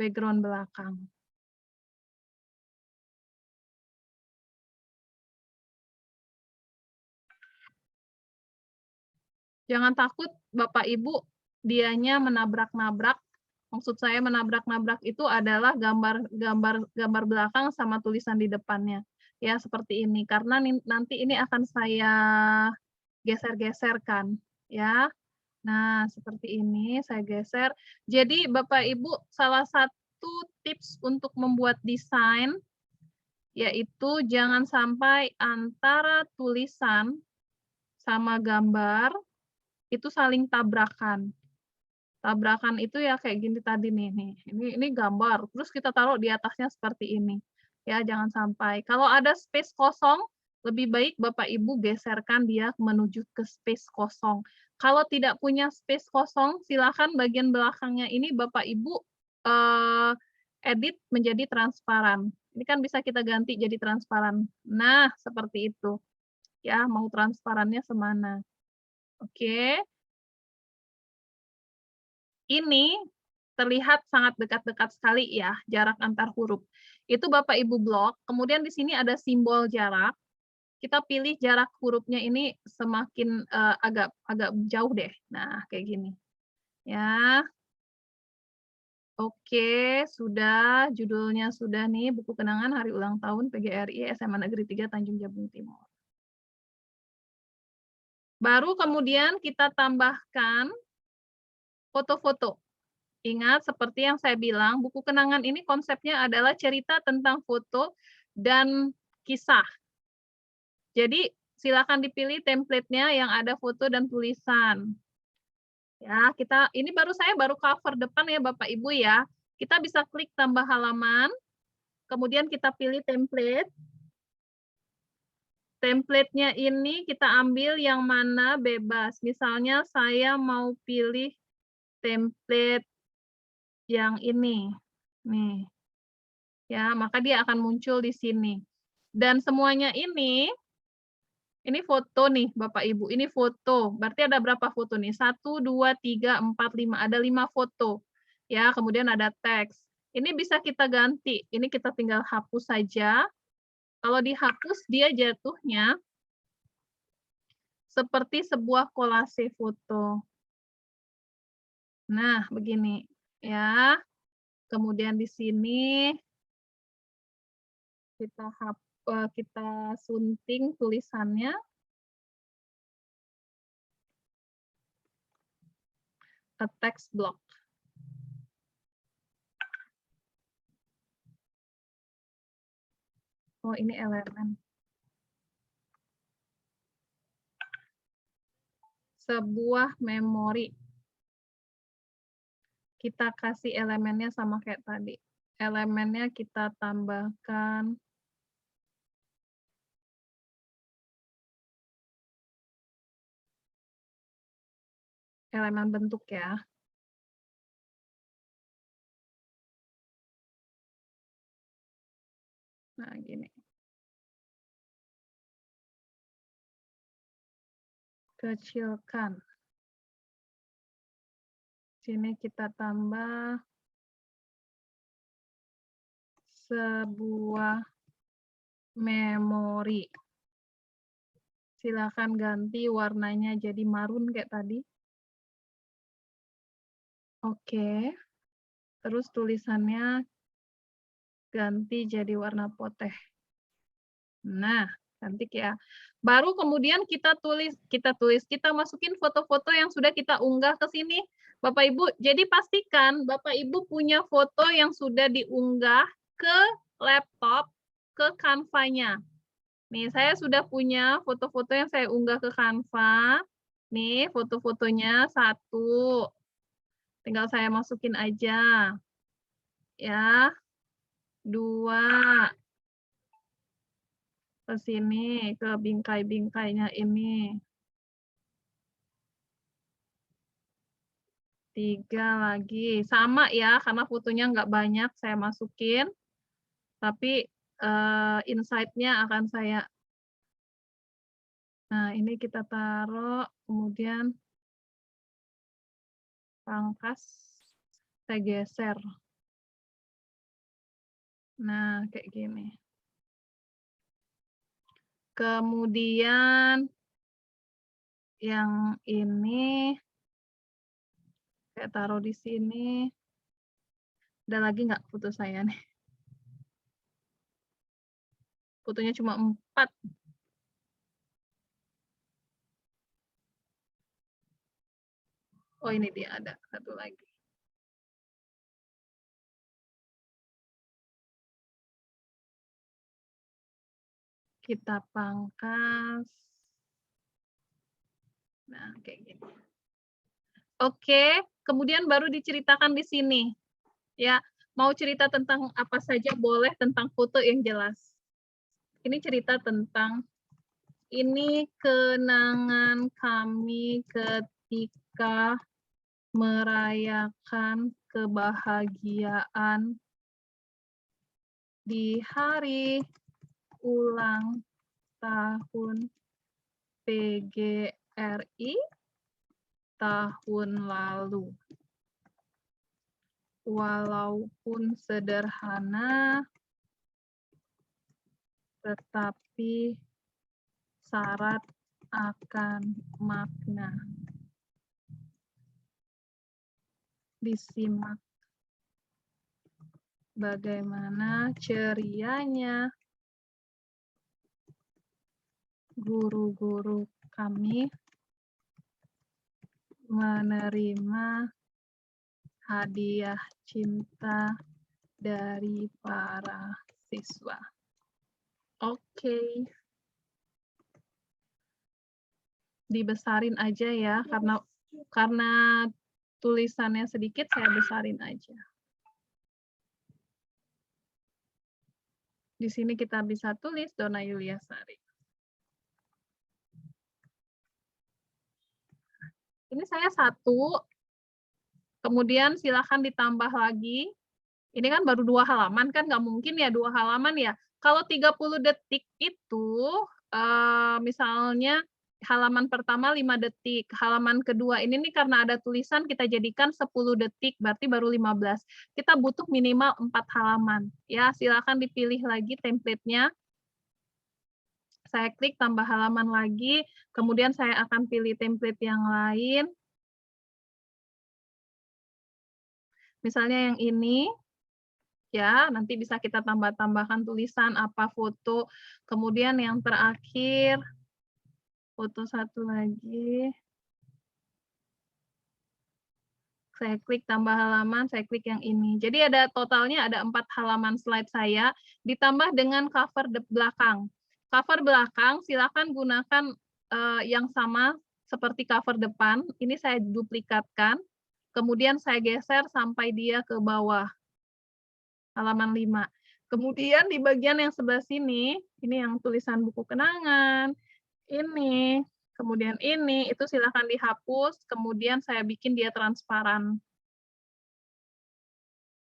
background belakang. Jangan takut Bapak Ibu, dianya menabrak-nabrak. Maksud saya menabrak-nabrak itu adalah gambar belakang sama tulisan di depannya. Ya, seperti ini. Karena nanti ini akan saya geser-geserkan, ya. Nah, seperti ini saya geser. Jadi Bapak Ibu, salah satu tips untuk membuat desain yaitu jangan sampai antara tulisan sama gambar itu saling tabrakan. Tabrakan itu ya kayak gini tadi nih. Ini gambar, terus kita taruh di atasnya seperti ini. Ya, jangan sampai. Kalau ada space kosong, lebih baik Bapak Ibu geserkan dia menuju ke space kosong. Kalau tidak punya space kosong, silakan bagian belakangnya ini Bapak Ibu edit menjadi transparan. Ini kan bisa kita ganti jadi transparan. Nah, seperti itu. Ya, mau transparannya semana. Oke. Ini terlihat sangat dekat-dekat sekali ya, jarak antar huruf. Itu Bapak Ibu blok, kemudian di sini ada simbol jarak. Kita pilih jarak hurufnya ini semakin agak jauh deh. Nah, kayak gini. Ya. Oke, sudah judulnya sudah nih, buku kenangan hari ulang tahun PGRI SMA Negeri 3 Tanjung Jabung Timur. Baru kemudian kita tambahkan foto-foto. Ingat, seperti yang saya bilang, buku kenangan ini konsepnya adalah cerita tentang foto dan kisah. Jadi, silakan dipilih template-nya yang ada foto dan tulisan. Ya, ini saya baru cover depan ya Bapak Ibu ya. Kita bisa klik tambah halaman, kemudian kita pilih template. Template-nya ini kita ambil yang mana bebas. Misalnya saya mau pilih template yang ini. Nih. Ya, maka dia akan muncul di sini. Dan semuanya ini foto nih Bapak Ibu, ini foto. Berarti ada berapa foto nih? 1, 2, 3, 4, 5. Ada 5 foto. Ya, kemudian ada teks. Ini bisa kita ganti. Ini kita tinggal hapus saja. Kalau dihapus, dia jatuhnya seperti sebuah kolase foto. Nah, begini. Ya. Kemudian di sini kita hapus. kita sunting tulisannya. A text block. Oh, ini elemen. Sebuah memori. Kita kasih elemennya sama kayak tadi. Elemennya kita tambahkan elemen bentuk ya. Nah, gini. Kecilkan. Sini kita tambah sebuah memori. Silakan ganti warnanya jadi marun kayak tadi. Oke. Terus tulisannya ganti jadi warna putih. Nah, cantik ya. Baru kemudian kita masukin foto-foto yang sudah kita unggah ke sini. Bapak Ibu, jadi pastikan Bapak Ibu punya foto yang sudah diunggah ke laptop, ke Canva-nya. Nih, saya sudah punya foto-foto yang saya unggah ke Canva. Nih, foto-fotonya 1. Tinggal saya masukin aja. Ya. 2. Ke sini, ke bingkai-bingkainya ini. 3 lagi. Sama ya, karena fotonya nggak banyak saya masukin. Tapi insight-nya akan saya. Nah, ini kita taruh, kemudian pangkas, saya geser. Nah, kayak gini. Kemudian yang ini saya taruh di sini. Ada lagi nggak foto saya nih? Fotonya cuma 4. Oh, ini dia ada satu lagi. Kita pangkas. Nah, kayak gini. Oke, kemudian baru diceritakan di sini. Ya, mau cerita tentang apa saja boleh, tentang foto yang jelas. Ini cerita tentang ini kenangan kami ketika merayakan kebahagiaan di hari ulang tahun PGRI tahun lalu. Walaupun sederhana, tetapi syarat akan makna. Disimak bagaimana cerianya guru-guru kami menerima hadiah cinta dari para siswa. Oke. Dibesarin aja ya, karena tulisannya sedikit, saya besarin aja. Di sini kita bisa tulis Donna Yuliasari. Ini saya 1, kemudian silakan ditambah lagi. Ini kan baru 2 halaman, kan nggak mungkin ya 2 halaman ya. Kalau 30 detik itu, misalnya halaman pertama 5 detik, halaman kedua ini nih karena ada tulisan kita jadikan 10 detik, berarti baru 15. Kita butuh minimal 4 halaman. Ya, silakan dipilih lagi template-nya. Saya klik tambah halaman lagi, kemudian saya akan pilih template yang lain. Misalnya yang ini, Ya, nanti bisa kita tambah-tambahkan tulisan apa foto. Kemudian yang terakhir, foto satu lagi. Saya klik tambah halaman, saya klik yang ini. Jadi ada totalnya ada 4 halaman slide saya, ditambah dengan cover belakang. Cover belakang silakan gunakan yang sama seperti cover depan. Ini saya duplikatkan, kemudian saya geser sampai dia ke bawah, halaman 5. Kemudian di bagian yang sebelah sini, ini yang tulisan buku kenangan, ini, kemudian ini, itu silakan dihapus, kemudian saya bikin dia transparan.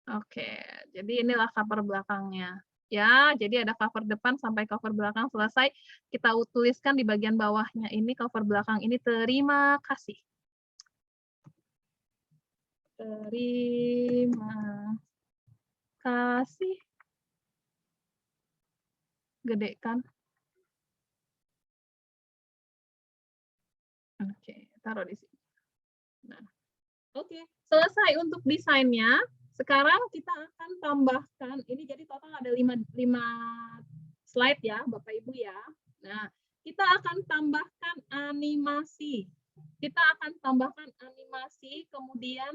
Oke, jadi inilah cover belakangnya. Ya, jadi ada cover depan sampai cover belakang selesai. Kita tuliskan di bagian bawahnya ini cover belakang ini terima kasih. Terima kasih. Gede kan? Oke, taruh di sini. Nah, oke, selesai untuk desainnya. Sekarang kita akan tambahkan, ini jadi total ada 5 slide ya, Bapak Ibu ya. Nah, kita akan tambahkan animasi. Kita akan tambahkan animasi, kemudian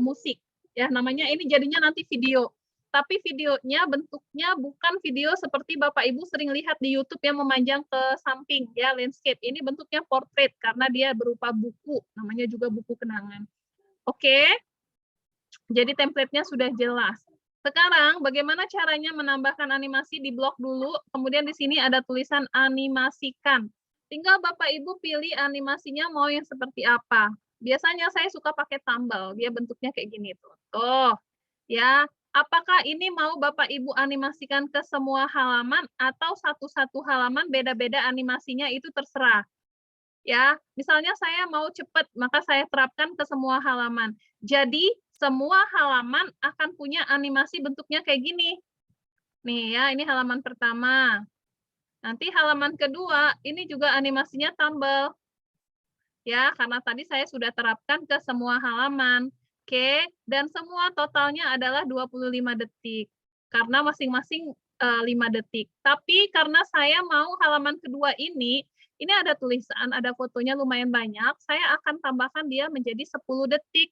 musik. Ya, namanya ini jadinya nanti video. Tapi videonya bentuknya bukan video seperti Bapak Ibu sering lihat di YouTube yang memanjang ke samping ya, landscape. Ini bentuknya portrait karena dia berupa buku, namanya juga buku kenangan. Oke. Jadi template-nya sudah jelas. Sekarang bagaimana caranya menambahkan animasi di blok dulu, kemudian di sini ada tulisan animasikan. Tinggal Bapak Ibu pilih animasinya mau yang seperti apa. Biasanya saya suka pakai tumble, dia bentuknya kayak gini tuh. Tuh, ya. Apakah ini mau Bapak Ibu animasikan ke semua halaman atau satu-satu halaman beda-beda animasinya itu terserah. Ya, misalnya saya mau cepat, maka saya terapkan ke semua halaman. Jadi semua halaman akan punya animasi bentuknya kayak gini. Nih ya, ini halaman pertama. Nanti halaman kedua, ini juga animasinya tumble. Ya, karena tadi saya sudah terapkan ke semua halaman. Oke, dan semua totalnya adalah 25 detik. Karena masing-masing 5 detik. Tapi karena saya mau halaman kedua ini ada tulisan, ada fotonya lumayan banyak, saya akan tambahkan dia menjadi 10 detik.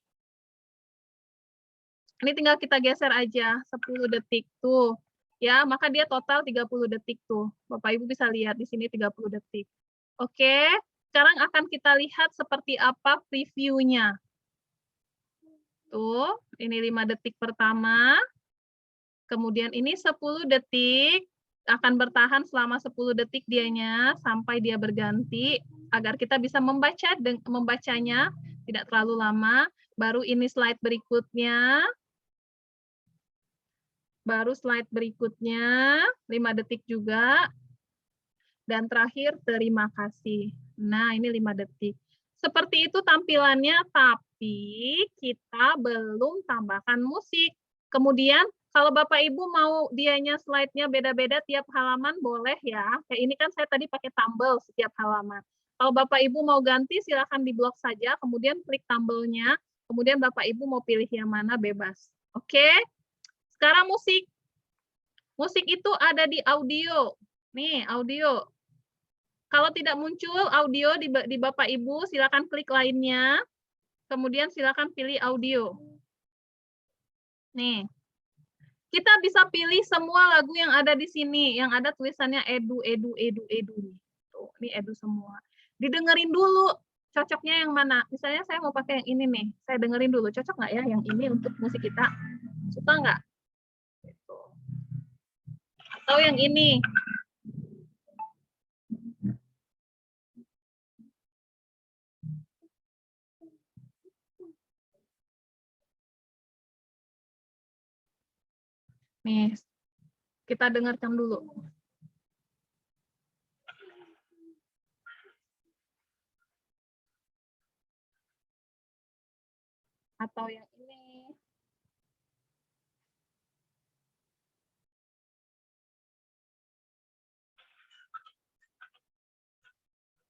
Ini tinggal kita geser aja, 10 detik tuh. Ya, maka dia total 30 detik tuh. Bapak Ibu bisa lihat di sini 30 detik. Oke, sekarang akan kita lihat seperti apa previewnya. Tuh, ini 5 detik pertama. Kemudian ini 10 detik, akan bertahan selama 10 detik dianya sampai dia berganti agar kita bisa membacanya tidak terlalu lama. Baru ini slide berikutnya. Baru slide berikutnya 5 detik juga. Dan terakhir terima kasih. Nah, ini 5 detik. Seperti itu tampilannya, tapi kita belum tambahkan musik. Kemudian kalau Bapak Ibu mau dianya slide-nya beda-beda tiap halaman boleh ya. Kayak ini kan saya tadi pakai tumble setiap halaman. Kalau Bapak Ibu mau ganti silakan di-blok saja, kemudian klik tumble-nya, kemudian Bapak Ibu mau pilih yang mana bebas. Oke? Sekarang musik. Musik itu ada di audio. Nih, audio. Kalau tidak muncul audio di Bapak Ibu, silakan klik lainnya. Kemudian silakan pilih audio. Nih. Kita bisa pilih semua lagu yang ada di sini, yang ada tulisannya edu, edu, edu, edu. Tuh, ini edu semua. Didengerin dulu, cocoknya yang mana. Misalnya saya mau pakai yang ini nih, saya dengerin dulu, cocok nggak ya yang ini untuk musik kita? Suka nggak? Gitu. Atau yang ini. Nih, kita dengarkan dulu. Atau yang ini.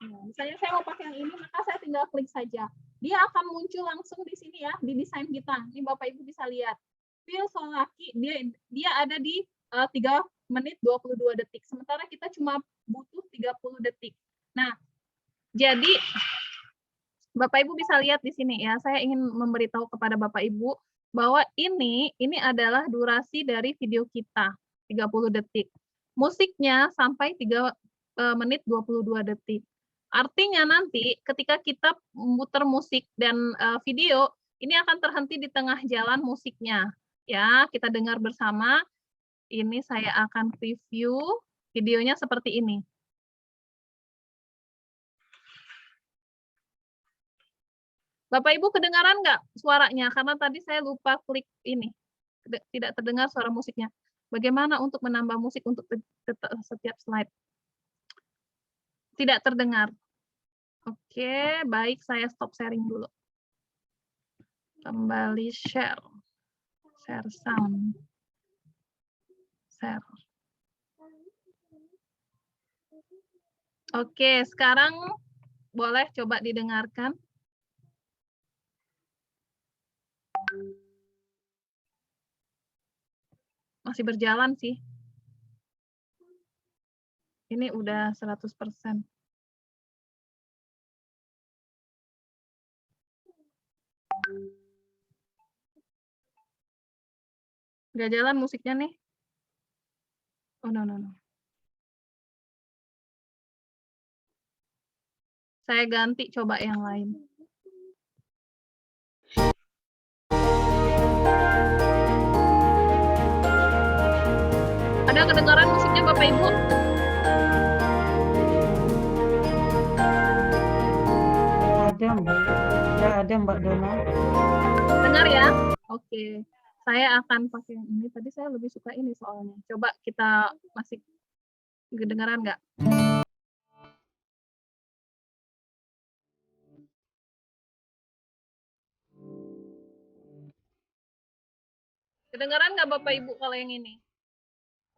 Nah, misalnya saya mau pakai yang ini, maka saya tinggal klik saja. Dia akan muncul langsung di sini ya, di desain kita. Ini Bapak Ibu bisa lihat. Feel so lucky, dia ada di 3 menit 22 detik. Sementara kita cuma butuh 30 detik. Nah, jadi Bapak Ibu bisa lihat di sini ya. Saya ingin memberitahu kepada Bapak Ibu bahwa ini adalah durasi dari video kita, 30 detik. Musiknya sampai 3 menit 22 detik. Artinya nanti ketika kita memutar musik dan video, ini akan terhenti di tengah jalan musiknya. Ya, kita dengar bersama. Ini saya akan review videonya seperti ini. Bapak Ibu kedengaran nggak suaranya? Karena tadi saya lupa klik ini. Tidak terdengar suara musiknya. Bagaimana untuk menambah musik untuk setiap slide? Tidak terdengar. Oke, baik, saya stop sharing dulu. Kembali share. Share sound. Share. Oke, sekarang boleh coba didengarkan. Masih berjalan sih. Ini udah 100%. Nggak jalan musiknya nih. Oh, no. Saya ganti coba yang lain. Ada kedengaran musiknya Bapak Ibu? Ada Mbak. Ya ada Mbak Dona. Dengar ya? Oke. Saya akan pakai yang ini. Tadi saya lebih suka ini soalnya. Coba kita masih kedengaran nggak? Kedengaran nggak Bapak Ibu kalau yang ini?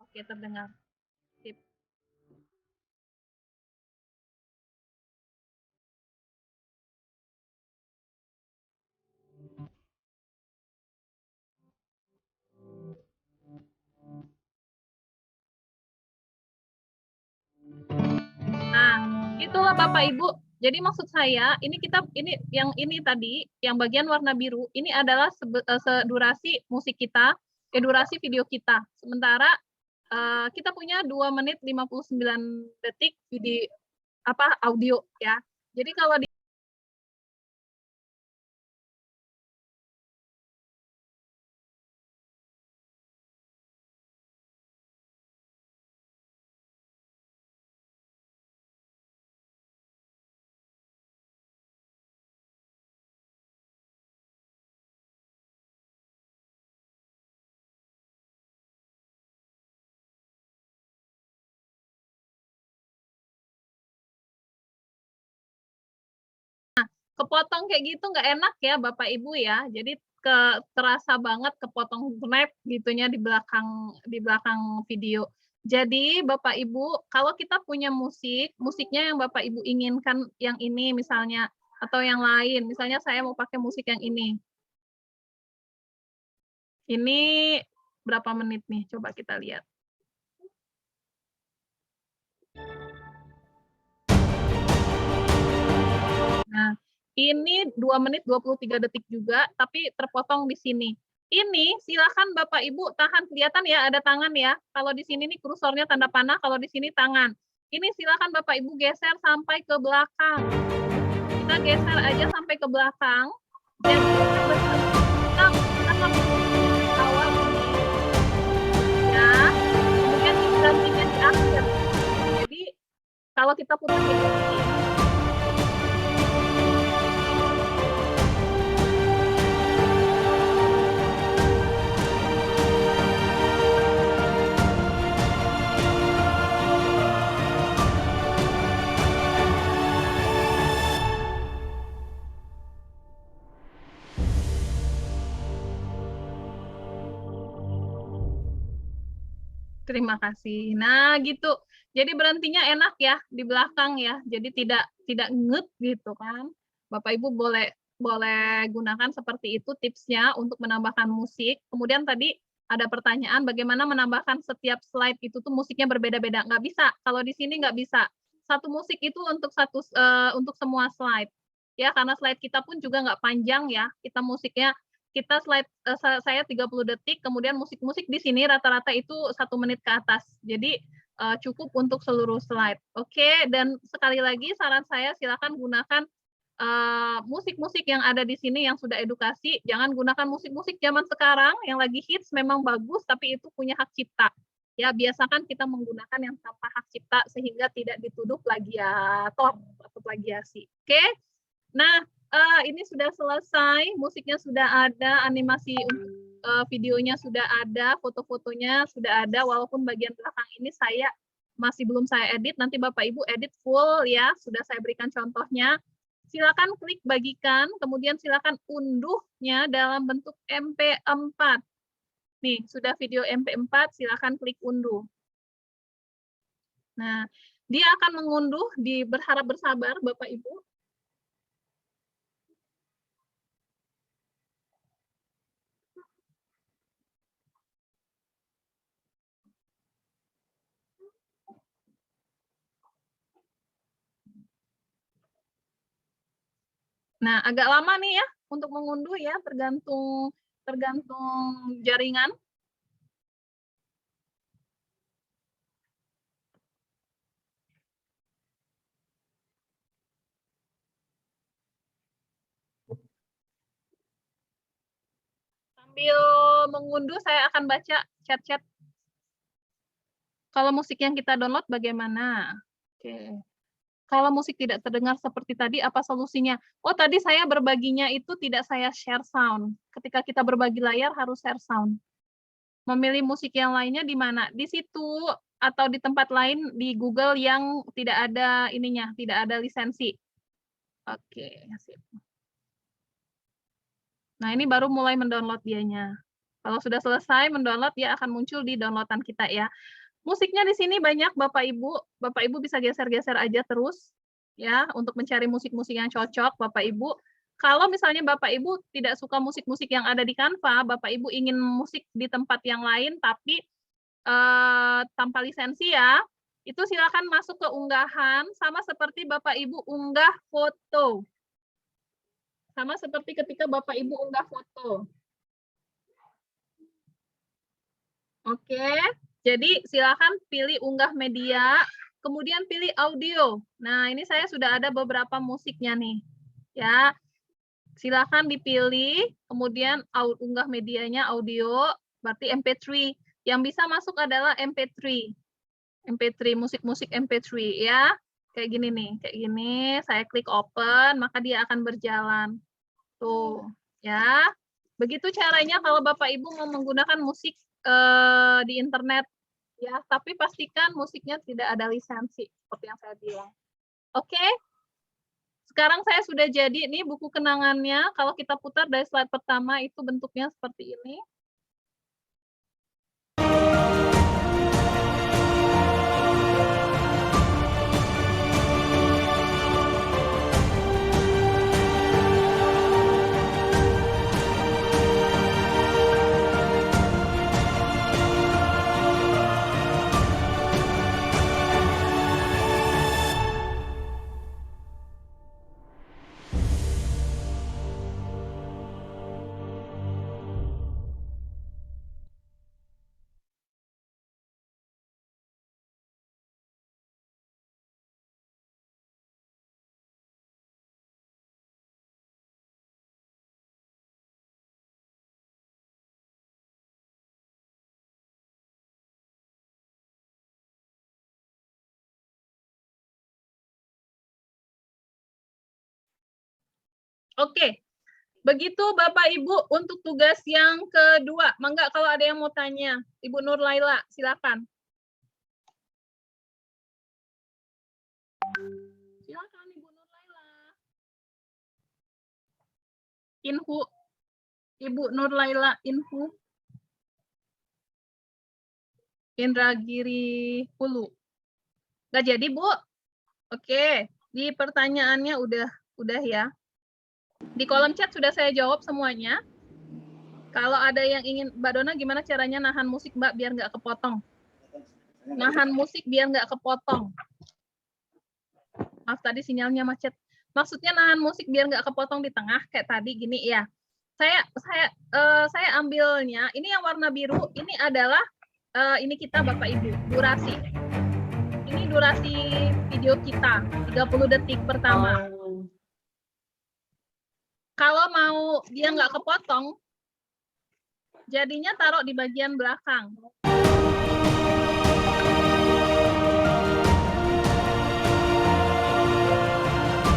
Oke, terdengar. Sip. Nah, itulah Bapak Ibu. Jadi maksud saya, ini yang ini tadi, yang bagian warna biru, ini adalah durasi musik kita, durasi video kita. Sementara kita punya 2 menit 59 detik video audio ya. Jadi kalau di kepotong kayak gitu nggak enak ya Bapak Ibu ya. Jadi terasa banget kepotong snap gitunya di belakang video. Jadi Bapak Ibu, kalau kita punya musiknya yang Bapak Ibu inginkan yang ini misalnya atau yang lain. Misalnya saya mau pakai musik yang ini. Ini berapa menit nih? Coba kita lihat. Nah, ini 2 menit 23 detik juga, tapi terpotong di sini. Ini silakan Bapak Ibu tahan, kelihatan ya ada tangan ya. Kalau di sini nih kursornya tanda panah, kalau di sini tangan. Ini silakan Bapak Ibu geser sampai ke belakang. Kita geser aja sampai ke belakang. Dan kita awal ya, kemudian digantinya di akhir. Jadi kalau kita putar ini terima kasih. Nah, gitu. Jadi berhentinya enak ya di belakang ya. Jadi tidak nget gitu kan. Bapak Ibu boleh boleh gunakan seperti itu tipsnya untuk menambahkan musik. Kemudian tadi ada pertanyaan bagaimana menambahkan setiap slide itu tuh musiknya berbeda-beda. Nggak bisa, kalau di sini nggak bisa. Satu musik itu untuk untuk semua slide. Ya, karena slide kita pun juga nggak panjang ya. Kita slide saya 30 detik, kemudian musik-musik di sini rata-rata itu 1 menit ke atas. Jadi cukup untuk seluruh slide. Oke, dan sekali lagi saran saya silakan gunakan musik-musik yang ada di sini yang sudah edukasi. Jangan gunakan musik-musik zaman sekarang yang lagi hits, memang bagus tapi itu punya hak cipta. Ya, biasakan kita menggunakan yang tanpa hak cipta sehingga tidak dituduh plagiator atau plagiasi. Oke. Nah, ini sudah selesai, musiknya sudah ada, animasi videonya sudah ada, foto-fotonya sudah ada, walaupun bagian belakang ini belum saya edit, nanti Bapak Ibu edit full ya, sudah saya berikan contohnya. Silakan klik bagikan, kemudian silakan unduhnya dalam bentuk MP4. Nih, sudah video MP4, silakan klik unduh. Nah, dia akan mengunduh, berharap bersabar Bapak Ibu. Nah, agak lama nih ya untuk mengunduh ya, tergantung jaringan. Sambil mengunduh saya akan baca chat-chat. Kalau musik yang kita download bagaimana? Oke. Kalau musik tidak terdengar seperti tadi, apa solusinya? Oh, tadi saya berbaginya itu tidak saya share sound. Ketika kita berbagi layar harus share sound. Memilih musik yang lainnya di mana? Di situ atau di tempat lain di Google yang tidak ada ininya, tidak ada lisensi. Oke, sip. Nah, ini baru mulai mendownload dianya. Kalau sudah selesai mendownload, dia akan muncul di downloadan kita ya. Musiknya di sini banyak Bapak Ibu. Bapak Ibu bisa geser-geser aja terus ya untuk mencari musik-musik yang cocok Bapak Ibu. Kalau misalnya Bapak Ibu tidak suka musik-musik yang ada di Canva, Bapak Ibu ingin musik di tempat yang lain tapi tanpa lisensi ya, itu silakan masuk ke unggahan sama seperti Bapak Ibu unggah foto. Sama seperti ketika Bapak Ibu unggah foto. Oke. Jadi silakan pilih unggah media, kemudian pilih audio. Nah, ini saya sudah ada beberapa musiknya nih. Ya. Silakan dipilih, kemudian unggah medianya audio, berarti MP3. Yang bisa masuk adalah MP3. MP3, musik-musik MP3 ya. Kayak gini nih, kayak gini, saya klik open, maka dia akan berjalan. Tuh, ya. Begitu caranya kalau Bapak Ibu mau menggunakan musik di internet. Ya, tapi pastikan musiknya tidak ada lisensi seperti yang saya bilang. Oke. Sekarang saya sudah jadi nih buku kenangannya. Kalau kita putar dari slide pertama itu bentuknya seperti ini. Oke, begitu Bapak Ibu untuk tugas yang kedua. Mangga kalau ada yang mau tanya, Ibu Nur Laila, silakan. Silakan Ibu Nur Laila. Inhu, Ibu Nur Laila, Inhu. Indragiri Hulu. Nggak jadi Bu? Oke, di pertanyaannya udah ya. Di kolom chat sudah saya jawab semuanya. Kalau ada yang ingin, Mbak Dona gimana caranya nahan musik Mbak biar nggak kepotong? Nahan musik biar nggak kepotong. Maaf tadi sinyalnya macet. Maksudnya nahan musik biar nggak kepotong di tengah kayak tadi gini ya. Saya ambilnya ini yang warna biru ini adalah ini kita Bapak Ibu durasi. Ini durasi video kita 30 detik pertama. Kalau mau dia nggak kepotong, jadinya taruh di bagian belakang.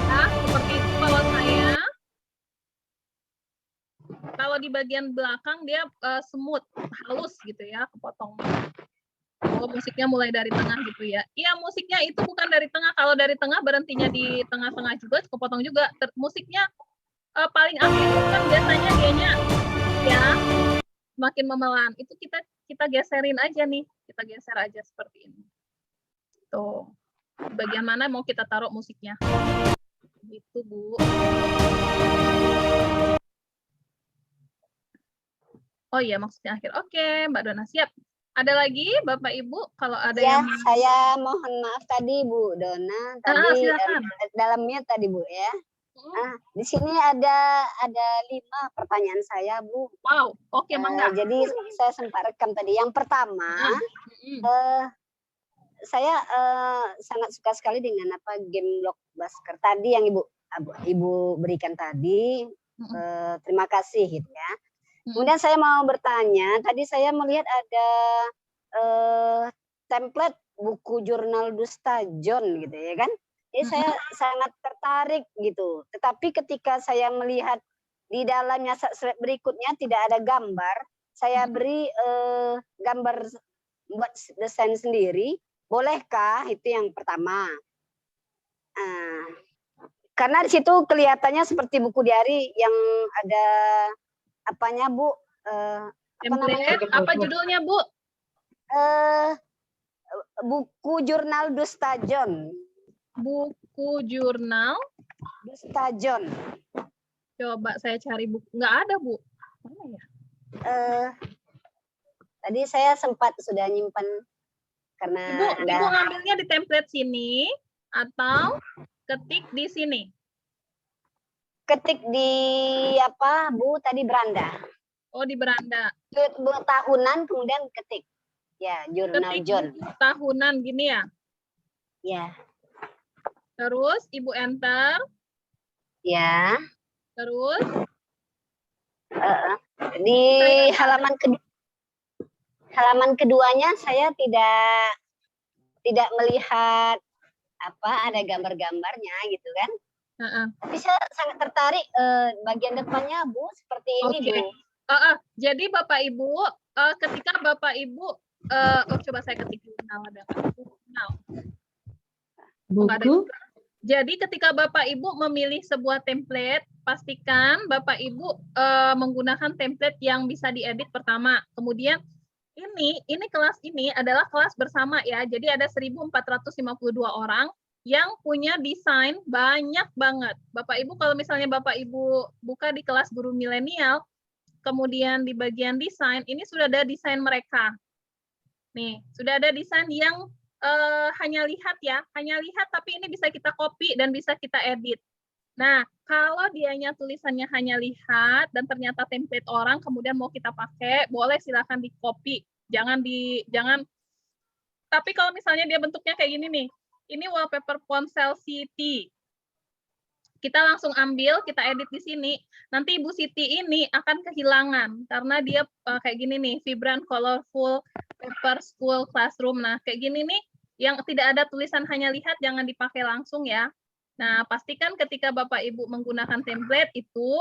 Nah, seperti itu kalau di bagian belakang dia smooth, halus gitu ya, kepotong. Oh, musiknya mulai dari tengah gitu ya. Iya, musiknya itu bukan dari tengah. Kalau dari tengah berhentinya di tengah-tengah juga, kepotong juga. Musiknya paling akhir itu kan biasanya dianya ya semakin memelan. Itu kita geserin aja nih. Kita geser aja seperti ini. Tuh. Bagian mana mau kita taruh musiknya. Gitu, Bu. Oh iya, maksudnya akhir. Oke, Mbak Dona siap. Ada lagi Bapak Ibu kalau ada Ya, yang saya mohon maaf tadi Bu Dona, tadi silakan. dalam mute tadi Bu ya. Di sini ada 5 pertanyaan saya Bu. Wow, oke mangga. Jadi saya sempat rekam tadi. Yang pertama, saya sangat suka sekali dengan game Blockbuster tadi yang Ibu berikan tadi. Terima kasih gitu ya. Kemudian saya mau bertanya, tadi saya melihat ada template buku jurnal Dusta John gitu ya kan. Jadi saya sangat tertarik gitu. Tetapi ketika saya melihat di dalamnya slide berikutnya tidak ada gambar, saya beri gambar buat desain sendiri. Bolehkah? Itu yang pertama. Karena di situ kelihatannya seperti buku diari yang ada apanya Bu? Apa judulnya Bu? Buku jurnal Dusta John. Buku jurnal Dusta John. Coba saya cari buku. Nggak ada Bu. Mana ya? Tadi saya sempat sudah nyimpan karena Ibu ngambilnya di template sini atau ketik di sini? Ketik di apa Bu tadi beranda. Oh di beranda. Tahunan kemudian ketik. Ya, jurnal Ketik John. Tahunan gini ya? Ya. Terus Ibu enter. Ya. Terus? Di halaman keduanya saya tidak melihat apa ada gambar-gambarnya gitu kan. Tapi saya sangat tertarik bagian depannya Bu seperti ini Bu. Jadi Bapak Ibu ketika Bapak Ibu coba saya ketik jurnal ada buku. Jadi ketika Bapak Ibu memilih sebuah template, pastikan Bapak Ibu menggunakan template yang bisa diedit pertama. Kemudian ini kelas ini adalah kelas bersama ya. Jadi ada 1.452 orang yang punya desain banyak banget. Bapak Ibu kalau misalnya Bapak Ibu buka di kelas guru milenial, kemudian di bagian desain, ini sudah ada desain mereka. Nih, sudah ada desain yang hanya lihat ya, tapi ini bisa kita copy dan bisa kita edit. Nah, kalau dianya tulisannya hanya lihat dan ternyata template orang kemudian mau kita pakai, boleh silakan di copy. Jangan. Tapi kalau misalnya dia bentuknya kayak gini nih, ini wallpaper Ponsel Siti. Kita langsung ambil, kita edit di sini. Nanti Ibu Siti ini akan kehilangan karena dia kayak gini nih, vibrant, colorful, paper, school, classroom. Nah, kayak gini nih, yang tidak ada tulisan hanya lihat, jangan dipakai langsung ya. Nah, pastikan ketika Bapak Ibu menggunakan template itu,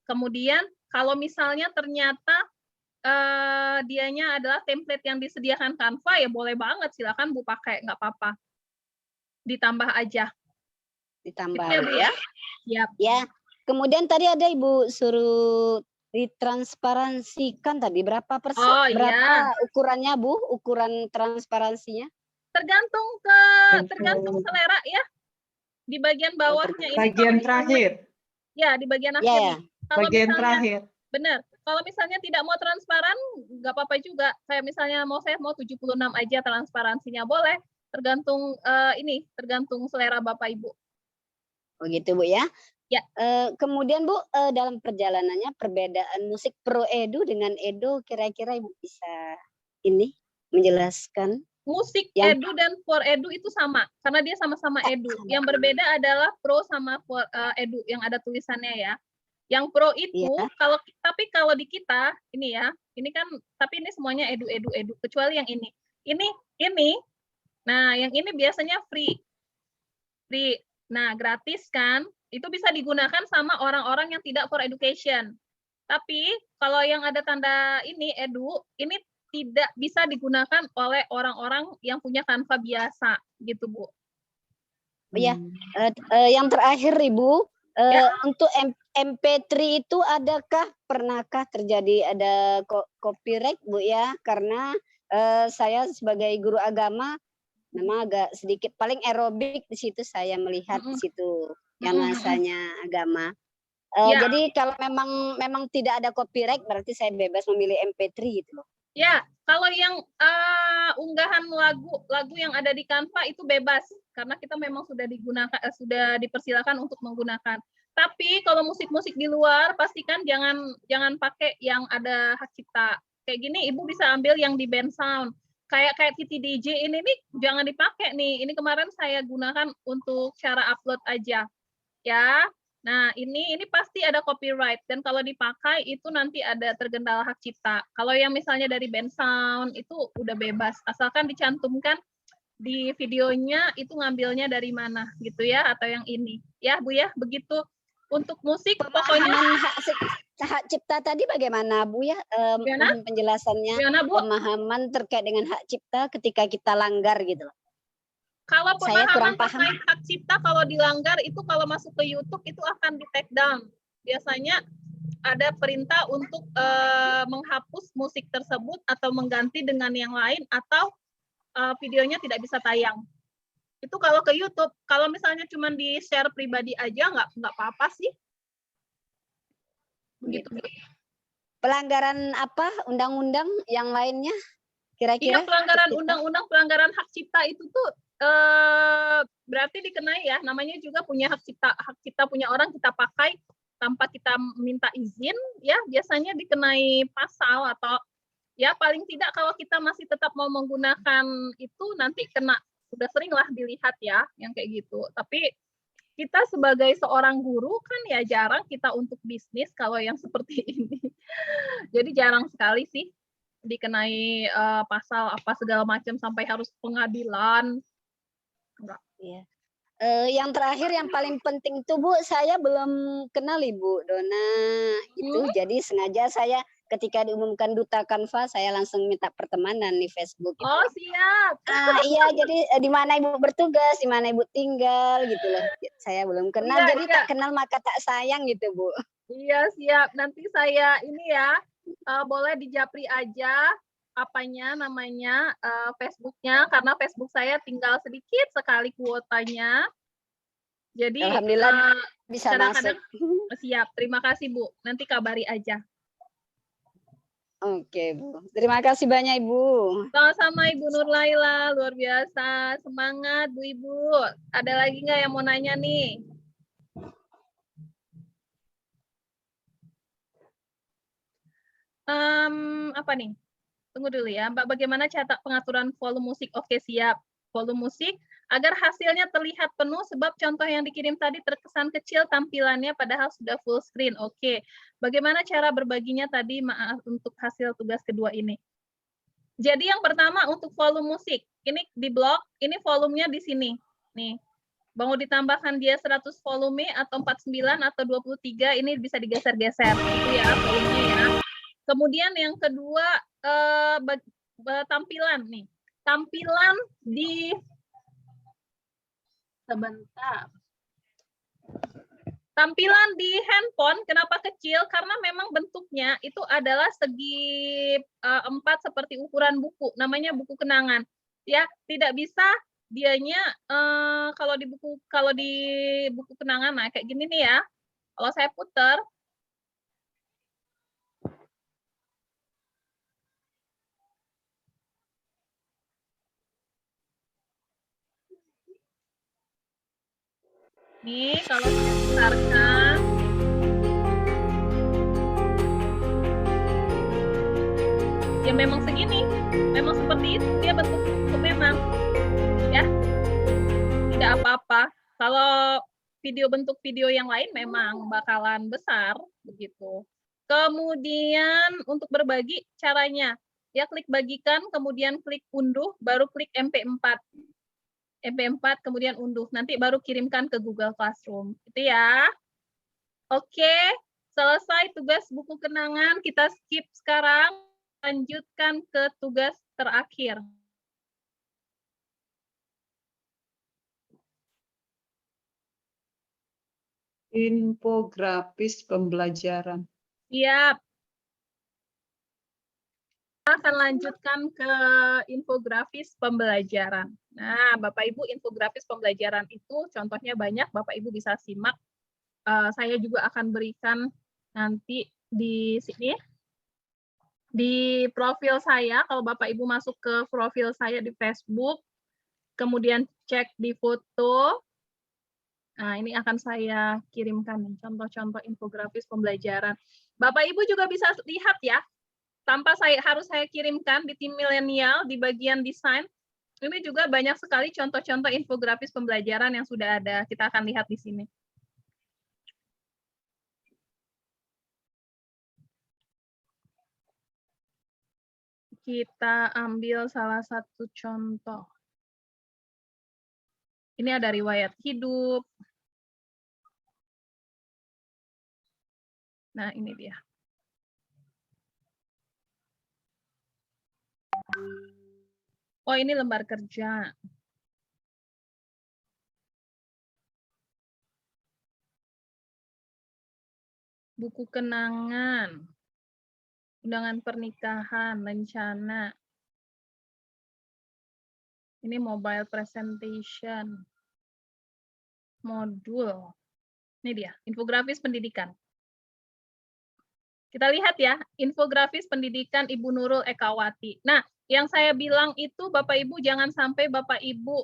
kemudian kalau misalnya ternyata dianya adalah template yang disediakan Canva, ya boleh banget, silakan Bu pakai, nggak apa-apa. Ditambah aja. Ditambah ya. Siap. Ya. Kemudian tadi ada Ibu suruh ditransparansikan tadi berapa persen? Berapa ukurannya Bu? Ukuran transparansinya? Tergantung selera ya. Di bagian bawahnya ini. Bagian terakhir. Ya, di bagian akhir Ya, nih. Kalau Bagian misalnya terakhir. benar, kalau misalnya tidak mau transparan, nggak apa-apa juga. Kayak misalnya saya mau 76 aja transparansinya boleh. Tergantung tergantung selera Bapak Ibu. oh gitu Bu ya. Ya. Kemudian Bu, dalam perjalanannya perbedaan musik pro edu dengan edo kira-kira Ibu bisa ini menjelaskan? Musik Yang edu dan for edu itu sama, karena dia sama-sama edu. sama. Yang berbeda adalah pro sama for edu yang ada tulisannya ya. Yang pro itu Iya. kalau di kita ini ya, ini kan tapi ini semuanya edu kecuali yang ini. Ini nah yang ini biasanya free. Nah, gratis kan? Itu bisa digunakan sama orang-orang yang tidak for education. Tapi kalau yang ada tanda ini edu, ini tidak bisa digunakan oleh orang-orang yang punya Canva biasa gitu, Bu. Iya. Yang terakhir Ibu, Ya. untuk MP3 itu pernahkah terjadi ada copyright Bu ya? Karena saya sebagai guru agama memang agak sedikit paling aerobik di situ saya melihat di situ yang nuansanya agama. Ya. Jadi kalau memang tidak ada copyright berarti saya bebas memilih MP3 gitu loh. Ya, kalau yang unggahan lagu yang ada di Canva itu bebas karena kita memang sudah sudah dipersilakan untuk menggunakan. Tapi kalau musik-musik di luar pastikan jangan pakai yang ada hak cipta. Kayak gini Ibu bisa ambil yang di band sound. Kayak Titi DJ ini nih jangan dipakai nih. Ini kemarin saya gunakan untuk cara upload aja. Ya. Nah, ini pasti ada copyright dan kalau dipakai itu nanti ada tergendala hak cipta. Kalau yang misalnya dari band sound itu udah bebas asalkan dicantumkan di videonya itu ngambilnya dari mana gitu ya atau yang ini. Ya, Bu ya, begitu. Untuk musik pokoknya hak cipta tadi bagaimana Bu ya? Mohon penjelasannya. Bu? Pemahaman terkait dengan hak cipta ketika kita langgar gitu loh. Kalau Saya kurang pemahaman paham. terkait hak cipta kalau dilanggar itu kalau masuk ke YouTube itu akan di take down. Biasanya ada perintah untuk menghapus musik tersebut atau mengganti dengan yang lain atau videonya tidak bisa tayang. Itu kalau ke YouTube. Kalau misalnya cuma di share pribadi aja nggak apa-apa sih. Begitu. Pelanggaran apa undang-undang yang lainnya kira-kira? Iya, pelanggaran undang-undang pelanggaran hak cipta itu tuh berarti dikenai ya, namanya juga punya hak cipta punya orang kita pakai tanpa kita minta izin, ya biasanya dikenai pasal atau ya paling tidak kalau kita masih tetap mau menggunakan itu nanti kena, sudah sering lah dilihat ya yang kayak gitu. Tapi kita sebagai seorang guru kan ya jarang kita untuk bisnis kalau yang seperti ini. Jadi jarang sekali sih dikenai pasal apa segala macam sampai harus pengadilan. Enggak. Iya. Yang terakhir yang paling penting itu Bu, saya belum kenal Ibu Dona itu. Jadi sengaja saya ketika diumumkan duta Canva saya langsung minta pertemanan di Facebook. Gitu. Oh siap. Iya, jadi di mana Ibu bertugas, di mana Ibu tinggal gitu loh. Saya belum kenal, jadi tak kenal maka tak sayang gitu Bu. Iya siap. Nanti saya ini ya boleh dijapri aja namanya Facebooknya karena Facebook saya tinggal sedikit sekali kuotanya. Jadi alhamdulillah bisa masuk. Siap. Terima kasih Bu. Nanti kabari aja. Oke Bu. Terima kasih banyak Ibu. Sama-sama Ibu Nur Laila, luar biasa. Semangat Bu Ibu. Ada lagi nggak yang mau nanya nih? Apa nih? Tunggu dulu ya, Mbak. Bagaimana cara pengaturan volume musik? Oke, siap. Volume musik agar hasilnya terlihat penuh sebab contoh yang dikirim tadi terkesan kecil tampilannya padahal sudah full screen. Oke. Bagaimana cara berbaginya tadi untuk hasil tugas kedua ini? Jadi yang pertama untuk volume musik. Ini di blok, ini volumenya di sini. Nih. Mau ditambahkan dia 100 volume atau 49 atau 23 ini bisa digeser-geser. Itu ya volumenya ya. Kemudian yang kedua tampilan nih. Tampilan di sebentar. Tampilan di handphone kenapa kecil? Karena memang bentuknya itu adalah segi 4 seperti ukuran buku. Namanya buku kenangan. Ya, tidak bisa dianya kalau di buku kenangan nah kayak gini nih ya. Kalau saya putar, nih kalau saya besarkan, ya memang segini, memang seperti itu dia bentuk memang, ya tidak apa-apa. Kalau bentuk video yang lain memang bakalan besar begitu. Kemudian untuk berbagi caranya, ya klik bagikan, kemudian klik unduh, baru klik MP4. MP4 kemudian unduh, nanti baru kirimkan ke Google Classroom. Itu ya. Oke, selesai tugas buku kenangan, kita skip sekarang, lanjutkan ke tugas terakhir. Infografis pembelajaran. Siap. Kita akan lanjutkan ke infografis pembelajaran. Nah, Bapak Ibu, infografis pembelajaran itu contohnya banyak, Bapak Ibu bisa simak. Saya juga akan berikan nanti di sini, di profil saya, kalau Bapak Ibu masuk ke profil saya di Facebook, kemudian cek di foto, nah ini akan saya kirimkan contoh-contoh infografis pembelajaran. Bapak Ibu juga bisa lihat ya, tanpa harus saya kirimkan di tim milenial di bagian desain. Ini juga banyak sekali contoh-contoh infografis pembelajaran yang sudah ada. Kita akan lihat di sini. Kita ambil salah satu contoh. Ini ada riwayat hidup. Nah, ini dia. Oh, ini lembar kerja. Buku kenangan. Undangan pernikahan, rencana. Ini mobile presentation. Modul. Ini dia, infografis pendidikan. Kita lihat ya, infografis pendidikan Ibu Nurul Ekawati. Nah, yang saya bilang itu Bapak Ibu jangan sampai Bapak Ibu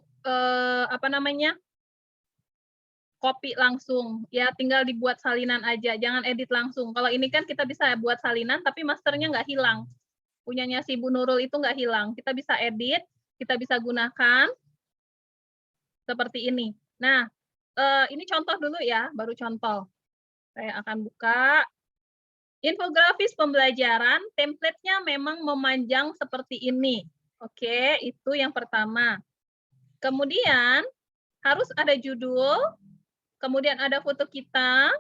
copy langsung, ya tinggal dibuat salinan aja, jangan edit langsung. Kalau ini kan kita bisa buat salinan, tapi masternya nggak hilang. Punyanya si Ibu Nurul itu nggak hilang. Kita bisa edit, kita bisa gunakan seperti ini. Nah, ini contoh dulu ya, baru contoh. Saya akan buka. Infografis pembelajaran, template-nya memang memanjang seperti ini. Oke, itu yang pertama. Kemudian, harus ada judul, kemudian ada foto kita.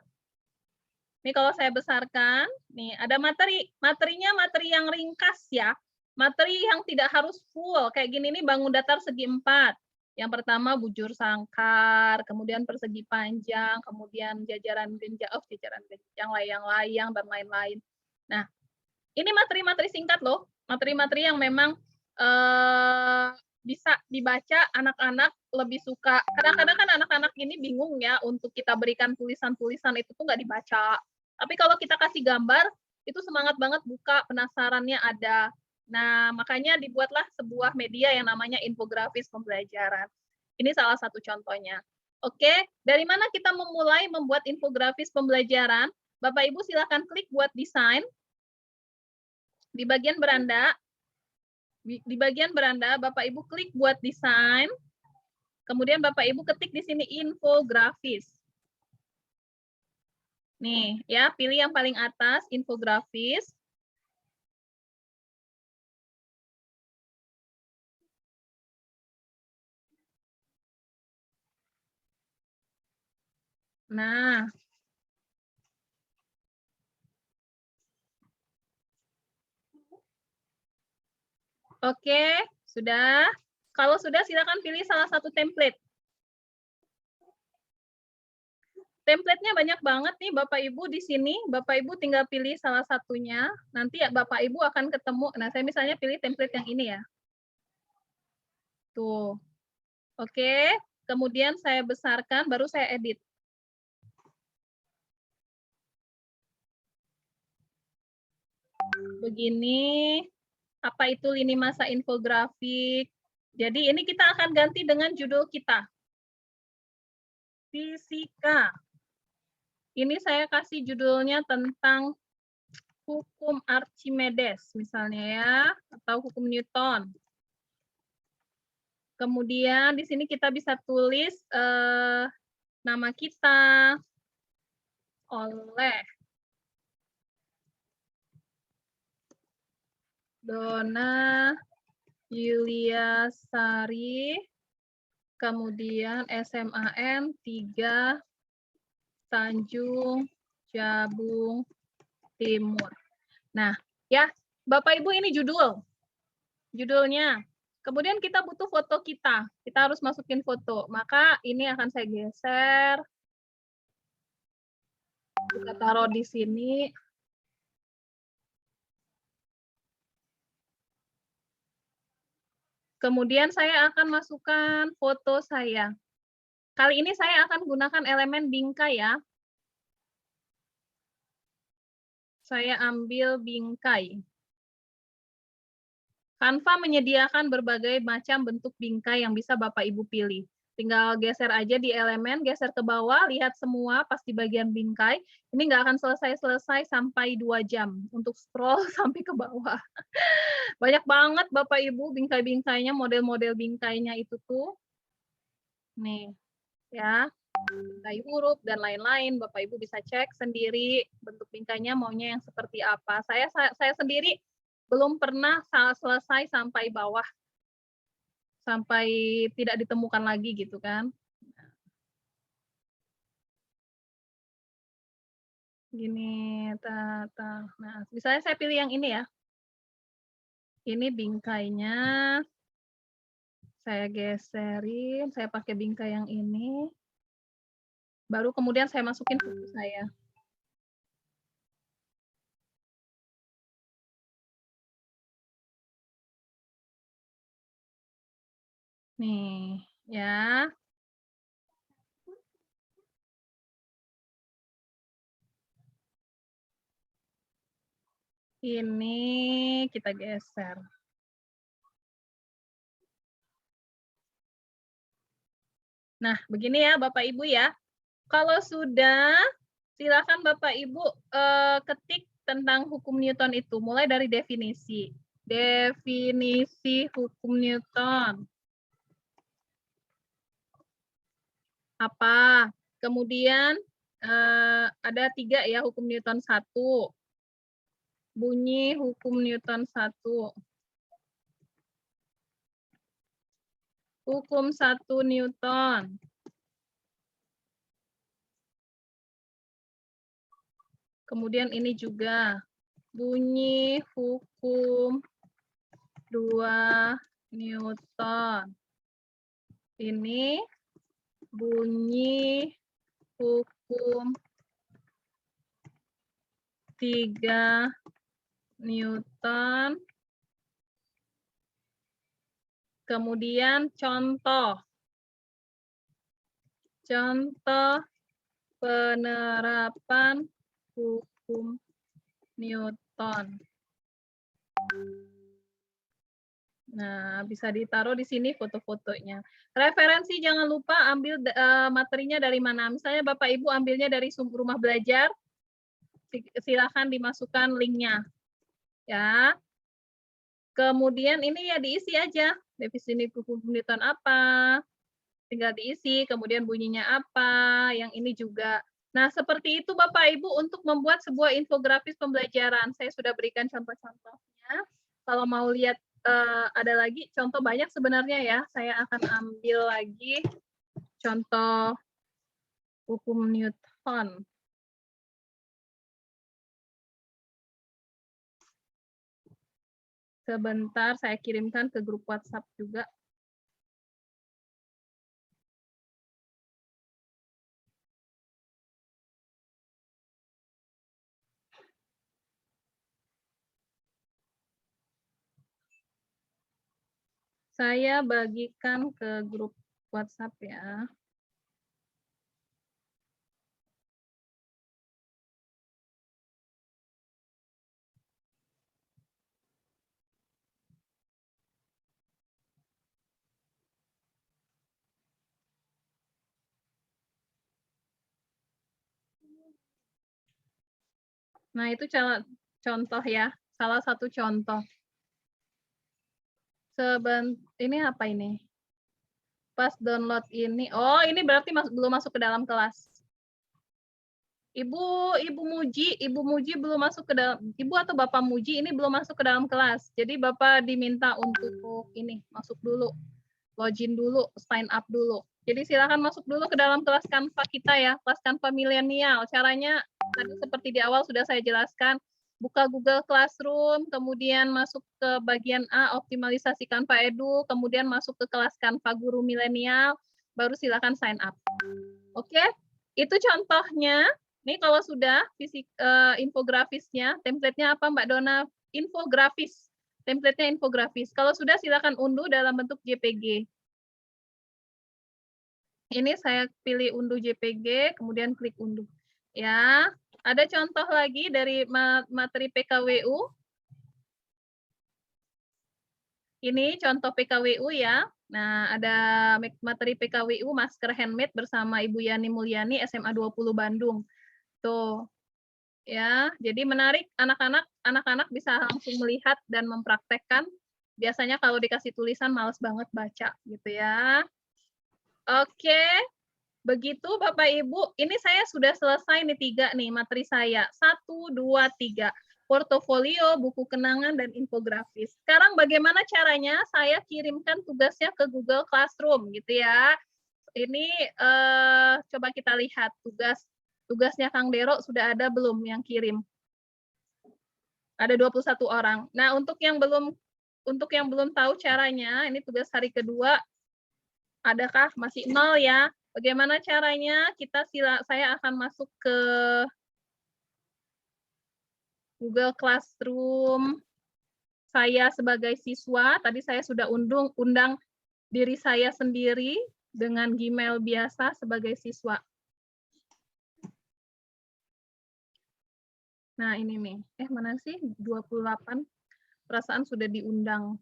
Ini kalau saya besarkan, nih ada materi. Materinya materi yang ringkas ya. Materi yang tidak harus full. Kayak gini nih, bangun datar segi 4. Yang pertama bujur sangkar, kemudian persegi panjang, kemudian jajaran genjang, layang-layang, dan lain-lain. Nah, ini materi-materi singkat loh, materi-materi yang memang bisa dibaca anak-anak lebih suka. Kadang-kadang kan anak-anak ini bingung ya untuk kita berikan tulisan-tulisan itu tuh nggak dibaca. Tapi kalau kita kasih gambar, itu semangat banget buka, penasarannya ada. Nah, makanya dibuatlah sebuah media yang namanya infografis pembelajaran. Ini salah satu contohnya. Oke, dari mana kita memulai membuat infografis pembelajaran? Bapak Ibu silakan klik buat desain. Di bagian beranda, Bapak Ibu klik buat desain. Kemudian Bapak Ibu ketik di sini infografis. Nih, ya, pilih yang paling atas infografis. Nah, oke, sudah. Kalau sudah, silakan pilih salah satu template. Template-nya banyak banget nih Bapak Ibu di sini. Bapak Ibu tinggal pilih salah satunya. Nanti ya Bapak Ibu akan ketemu. Nah, saya misalnya pilih template yang ini ya. Tuh. Oke, kemudian saya besarkan, baru saya edit. begini. Apa itu lini masa infografik? Jadi ini kita akan ganti dengan judul kita. Fisika. Ini saya kasih judulnya tentang hukum Archimedes misalnya ya, atau hukum Newton. Kemudian di sini kita bisa tulis nama kita oleh Donna Yulia Sari, kemudian SMAN 3 Tanjung Jabung Timur. Nah, ya, Bapak Ibu ini judulnya. Kemudian kita butuh foto kita. Kita harus masukin foto. Maka ini akan saya geser. Kita taruh di sini. Kemudian saya akan masukkan foto saya. Kali ini saya akan gunakan elemen bingkai ya. Saya ambil bingkai. Canva menyediakan berbagai macam bentuk bingkai yang bisa Bapak Ibu pilih. Tinggal geser aja di elemen, geser ke bawah, lihat semua pas di bagian bingkai. Ini nggak akan selesai-selesai sampai 2 jam untuk scroll sampai ke bawah. Banyak banget Bapak Ibu bingkai-bingkainya, model-model bingkainya itu tuh. Nih, ya. Bingkai huruf dan lain-lain, Bapak Ibu bisa cek sendiri bentuk bingkainya maunya yang seperti apa. Saya sendiri belum pernah selesai sampai bawah, sampai tidak ditemukan lagi gitu kan. Gini, nah misalnya saya pilih yang ini ya. Ini bingkainya, saya geserin, saya pakai bingkai yang ini. Baru kemudian saya masukin foto saya. Nih, ya. Ini kita geser. Nah, begini ya Bapak Ibu ya. Kalau sudah, silakan Bapak Ibu ketik tentang hukum Newton itu, mulai dari definisi. Definisi hukum Newton. Apa? Kemudian ada 3 ya hukum Newton 1. Bunyi hukum Newton 1. Hukum 1 Newton. Kemudian ini juga bunyi hukum 2 Newton. Ini bunyi hukum 3 Newton. Kemudian contoh. Contoh penerapan hukum Newton. Nah, bisa ditaruh di sini foto-fotonya. Referensi jangan lupa ambil materinya dari mana. Misalnya Bapak Ibu ambilnya dari sumber rumah belajar, silakan dimasukkan linknya. Ya. Kemudian ini ya diisi aja. Definisi hukum Newton apa, tinggal diisi, kemudian bunyinya apa, yang ini juga. Nah, seperti itu Bapak Ibu untuk membuat sebuah infografis pembelajaran. Saya sudah berikan contoh-contohnya. Kalau mau lihat ada lagi contoh banyak sebenarnya ya. Saya akan ambil lagi contoh hukum Newton. Sebentar, saya kirimkan ke grup WhatsApp juga. Saya bagikan ke grup WhatsApp ya. Nah, itu contoh ya, salah satu contoh. Ini apa ini? Pas download ini, oh ini berarti belum masuk ke dalam kelas. Ibu Muji belum masuk ke dalam, Ibu atau Bapak Muji ini belum masuk ke dalam kelas. Jadi Bapak diminta untuk ini, masuk dulu, login dulu, sign up dulu. Jadi silakan masuk dulu ke dalam kelas Canva kita ya, kelas Canva milenial. Caranya tadi seperti di awal sudah saya jelaskan, buka Google Classroom, kemudian masuk ke bagian A, optimalisasi Canva Edu, kemudian masuk ke kelas Canva Guru Milenial, baru silakan sign up. Oke, itu contohnya. Nih kalau sudah infografisnya, template-nya apa Mbak Dona? Infografis. Template-nya infografis. Kalau sudah silakan unduh dalam bentuk JPG. Ini saya pilih unduh JPG, kemudian klik unduh. Ya, ada contoh lagi dari materi PKWU. Ini contoh PKWU ya. Nah, ada materi PKWU masker handmade bersama Ibu Yani Mulyani SMA 20 Bandung. Tuh. Ya, jadi menarik anak-anak bisa langsung melihat dan mempraktekkan. Biasanya kalau dikasih tulisan males banget baca gitu ya. Oke. Begitu Bapak Ibu, ini saya sudah selesai nih 3 nih materi saya. 1 2 3. Portofolio, buku kenangan dan infografis. Sekarang bagaimana caranya saya kirimkan tugasnya ke Google Classroom gitu ya. Ini coba kita lihat tugasnya Kang Dero sudah ada belum yang kirim? Ada 21 orang. Nah, untuk yang belum tahu caranya, ini tugas hari kedua, adakah masih 0 ya? Bagaimana caranya? Saya akan masuk ke Google Classroom. Saya sebagai siswa, tadi saya sudah undang diri saya sendiri dengan Gmail biasa sebagai siswa. Nah, ini nih. Mana sih? 28. Perasaan sudah diundang.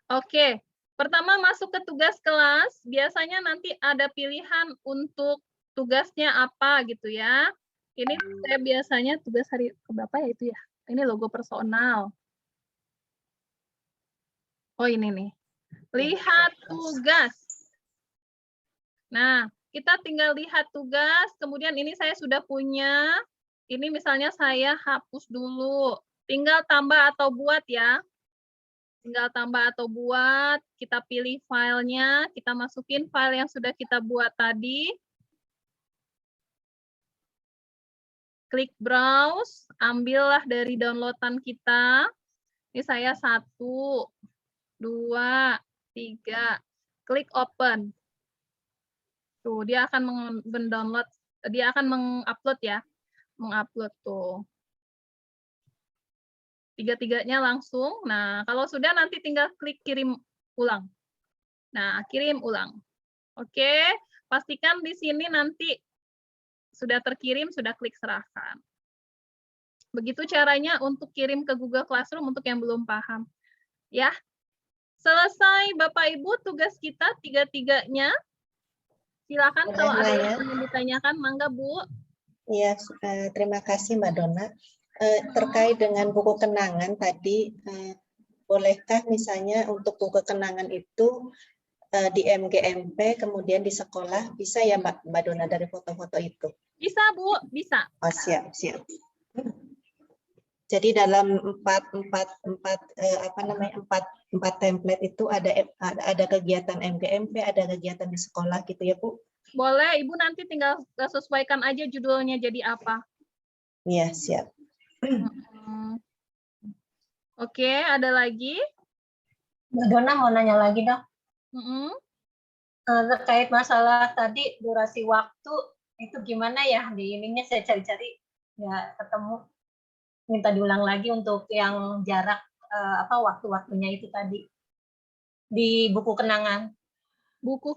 Oke. Pertama masuk ke tugas kelas. Biasanya nanti ada pilihan untuk tugasnya apa gitu ya. Ini saya biasanya tugas hari keberapa ya itu ya? Ini logo personal. Oh, ini nih. Lihat tugas. Nah, kita tinggal lihat tugas, kemudian ini saya sudah punya, ini misalnya saya hapus dulu. Tinggal tambah atau buat ya. Tinggal tambah atau buat, kita pilih filenya, kita masukin file yang sudah kita buat tadi. Klik browse, ambillah dari downloadan kita. Ini saya 1, 2, 3. Klik open. Tuh, dia akan mengupload ya. Mengupload tuh. Tiga-tiganya langsung. Nah, kalau sudah nanti tinggal klik kirim ulang. Nah, kirim ulang. Oke, pastikan di sini nanti sudah terkirim, sudah klik serahkan. Begitu caranya untuk kirim ke Google Classroom untuk yang belum paham. Ya, selesai Bapak Ibu tugas kita tiga-tiganya. Silakan kalau ada yang ingin ditanyakan, mangga Bu. Iya, terima kasih Mbak Dona. Terkait dengan buku kenangan tadi, bolehkah misalnya untuk buku kenangan itu di MGMP kemudian di sekolah bisa ya Mbak Dona dari foto-foto itu? Bisa Bu, bisa. Oh, siap. Jadi dalam empat template itu ada kegiatan MGMP, ada kegiatan di sekolah gitu ya Bu? Boleh, Ibu nanti tinggal sesuaikan aja judulnya jadi apa. Iya, siap. Oke, ada lagi? Mbak Dona mau nanya lagi dong. Terkait masalah tadi durasi waktu itu gimana ya, di ininya saya cari-cari ya ketemu, minta diulang lagi untuk yang jarak waktu-waktunya itu tadi di buku kenangan. Buku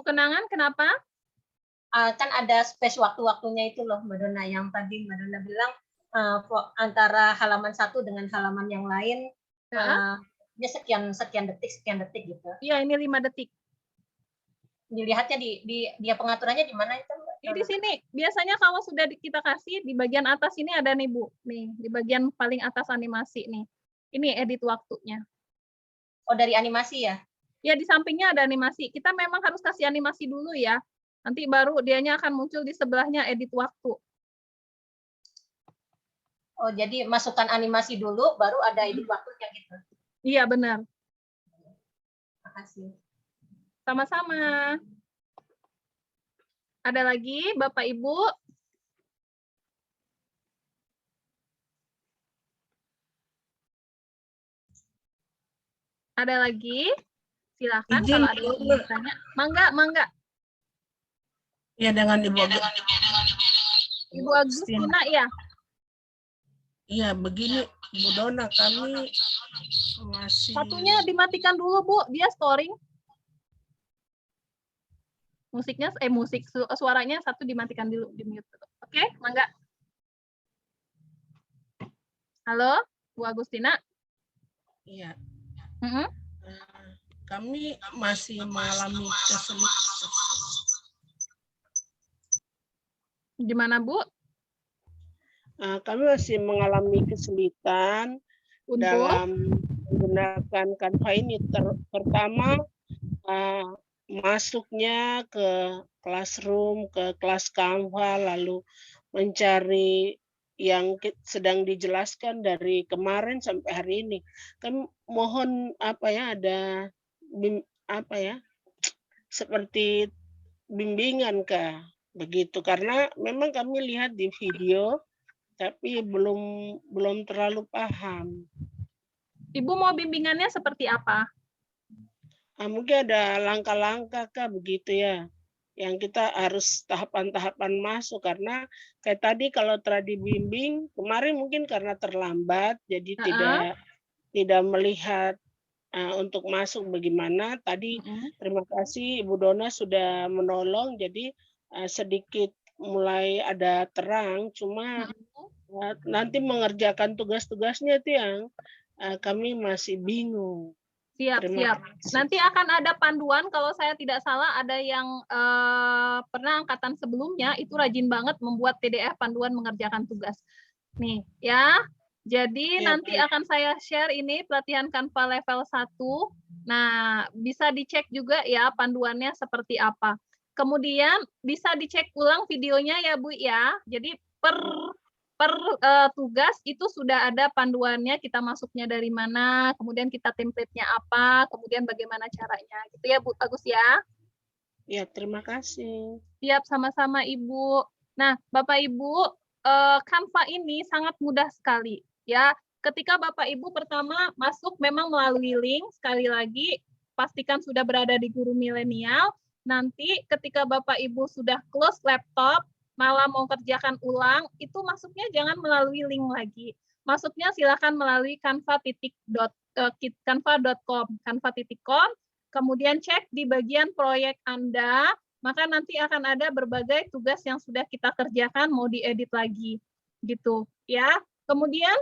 kenangan kenapa? Kan ada space waktu-waktunya itu loh Mbak Dona, yang tadi Mbak Dona bilang antara halaman 1 dengan halaman yang lain Dia sekian detik gitu. Iya, ini 5 detik. Dilihatnya di dia pengaturannya di mana itu? Ini di sini. Biasanya kalau sudah kita kasih di bagian atas ini ada nih Bu. Nih, di bagian paling atas animasi nih. Ini edit waktunya. Oh, dari animasi ya? Ya, di sampingnya ada animasi. Kita memang harus kasih animasi dulu ya. Nanti baru dianya akan muncul di sebelahnya edit waktu. Oh, jadi masukkan animasi dulu, baru ada edit waktunya gitu. Iya, benar. Makasih. Sama-sama. Ada lagi, Bapak Ibu? Ada lagi? Silakan Izin, kalau ada yang ingin bertanya. Mangga. ya dengan Ibu Ibu Agustina ya. Iya, begini Bu Dona, kami masih Satunya dimatikan dulu Bu, dia storing. Suaranya satu dimatikan dulu, di mute dulu. Oke, mangga. Halo, Bu Agustina. iya. Mm-hmm. Kami masih mengalami kesulitan. Gimana Bu? Kami masih mengalami kesulitan dalam menggunakan Canva ini. Pertama, masuknya ke Classroom, ke kelas Canva, lalu mencari yang sedang dijelaskan dari kemarin sampai hari ini. Kami mohon ada seperti bimbingan Kak, begitu, karena memang kami lihat di video tapi belum terlalu paham. Ibu mau bimbingannya seperti apa? Mungkin ada langkah-langkah Kak, begitu ya, yang kita harus tahapan-tahapan masuk, karena kayak tadi kalau telah dibimbing kemarin mungkin karena terlambat jadi tidak melihat untuk masuk bagaimana. Tadi terima kasih Ibu Dona sudah menolong, jadi sedikit mulai ada terang, cuma nanti mengerjakan tugas-tugasnya itu yang kami masih bingung. Siap. Nanti akan ada panduan, kalau saya tidak salah ada yang pernah angkatan sebelumnya itu rajin banget membuat PDF panduan mengerjakan tugas. Nih ya. Jadi nanti akan saya share ini pelatihan Canva level 1. Nah, bisa dicek juga ya panduannya seperti apa. Kemudian bisa dicek ulang videonya ya Bu ya. Jadi per tugas itu sudah ada panduannya, kita masuknya dari mana, kemudian kita template-nya apa, kemudian bagaimana caranya. Gitu ya Bu Agus ya. Ya, terima kasih. Siap, sama-sama Ibu. Nah, Bapak Ibu, Canva ini sangat mudah sekali ya. Ketika Bapak Ibu pertama masuk memang melalui link, sekali lagi pastikan sudah berada di Guru Milenial. Nanti ketika Bapak Ibu sudah close laptop, malah mau kerjakan ulang, itu masuknya jangan melalui link lagi. Masuknya silakan melalui canva.com, kemudian cek di bagian proyek Anda, maka nanti akan ada berbagai tugas yang sudah kita kerjakan mau diedit lagi gitu ya. Kemudian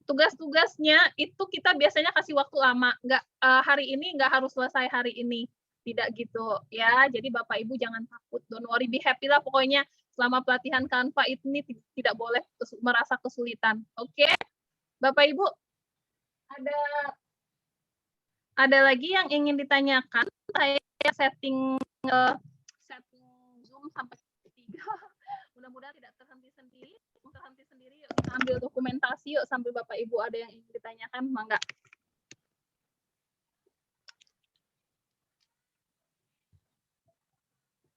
tugas-tugasnya itu kita biasanya kasih waktu lama, nggak hari ini nggak harus selesai hari ini, tidak gitu ya. Jadi Bapak Ibu jangan takut, don't worry, be happy lah pokoknya selama pelatihan Canva ini tidak boleh merasa kesulitan. Oke, Bapak Ibu ada lagi yang ingin ditanyakan? Saya setting Zoom sampai 3. Mudah-mudahan tidak terhenti sendiri. Yuk kita ambil dokumentasi yuk sambil Bapak Ibu ada yang ingin ditanyakan, mangga.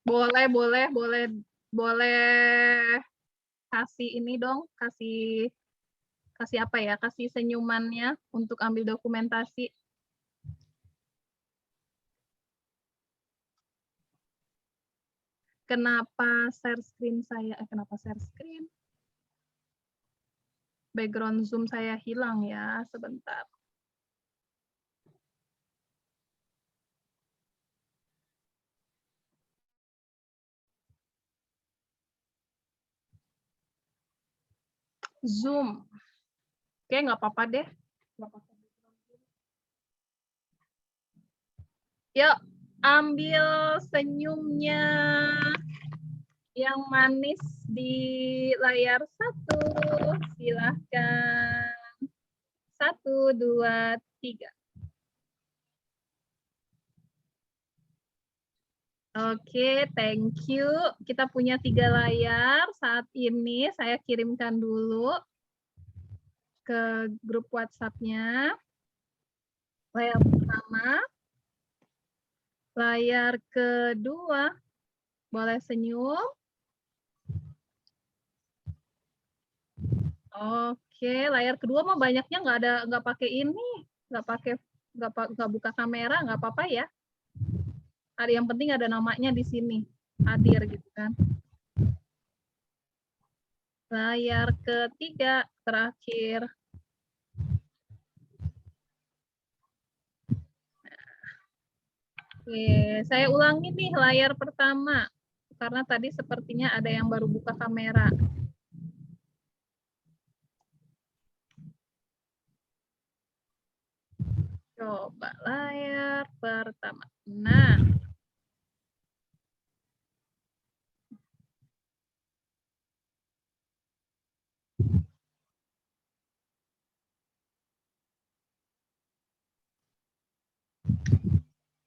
Boleh kasih ini dong, kasih apa ya? Kasih senyumannya untuk ambil dokumentasi. Kenapa share screen saya? Kenapa share screen? Background Zoom saya hilang ya, sebentar. Zoom. Oke, nggak apa-apa deh. Yuk, ambil senyumnya yang manis di layar 1. Silahkan. 1, 2, 3. Oke, thank you. Kita punya 3 layar. Saat ini saya kirimkan dulu ke grup WhatsApp-nya. Layar pertama. Layar kedua. Boleh senyum. Oke, layar kedua mah banyaknya nggak pakai ini, nggak buka kamera, nggak apa-apa ya. Ada yang penting ada namanya di sini, hadir gitu kan. Layar ketiga terakhir. Oke, saya ulangi nih layar pertama karena tadi sepertinya ada yang baru buka kamera. Coba layar pertama. Nah,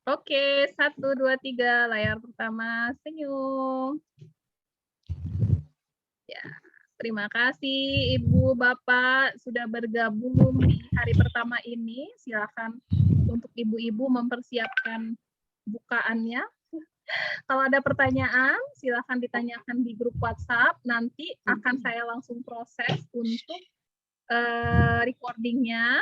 oke, 1, 2, 3, layar pertama, senyum. Ya, terima kasih Ibu Bapak sudah bergabung di hari pertama ini. Silakan untuk ibu-ibu mempersiapkan bukaannya. Kalau ada pertanyaan, silakan ditanyakan di grup WhatsApp. Nanti akan saya langsung proses untuk recordingnya.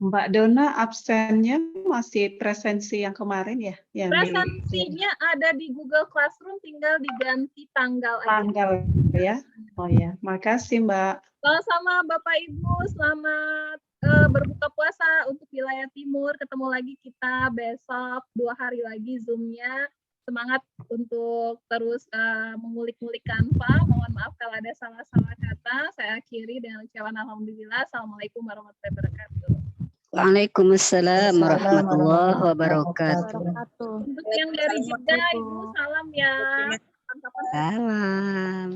Mbak Dona absennya masih presensi yang kemarin ya? Yang Presensinya ada di Google Classroom, tinggal diganti tanggal aja. tanggal ya? Oh ya, makasih Mbak. Sama-sama Bapak Ibu, selamat berbuka puasa untuk wilayah timur. Ketemu lagi kita besok 2 hari lagi Zoom-nya. Semangat untuk terus mengulik-ngulik Canva. Mohon maaf kalau ada salah-salah kata. Saya akhiri dengan ucapan alhamdulillah. Assalamualaikum warahmatullahi wabarakatuh. Waalaikumsalam warahmatullahi wabarakatuh. Untuk yang dari Jeddah, Ibu salam ya. Salam.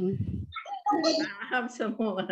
Paham semua.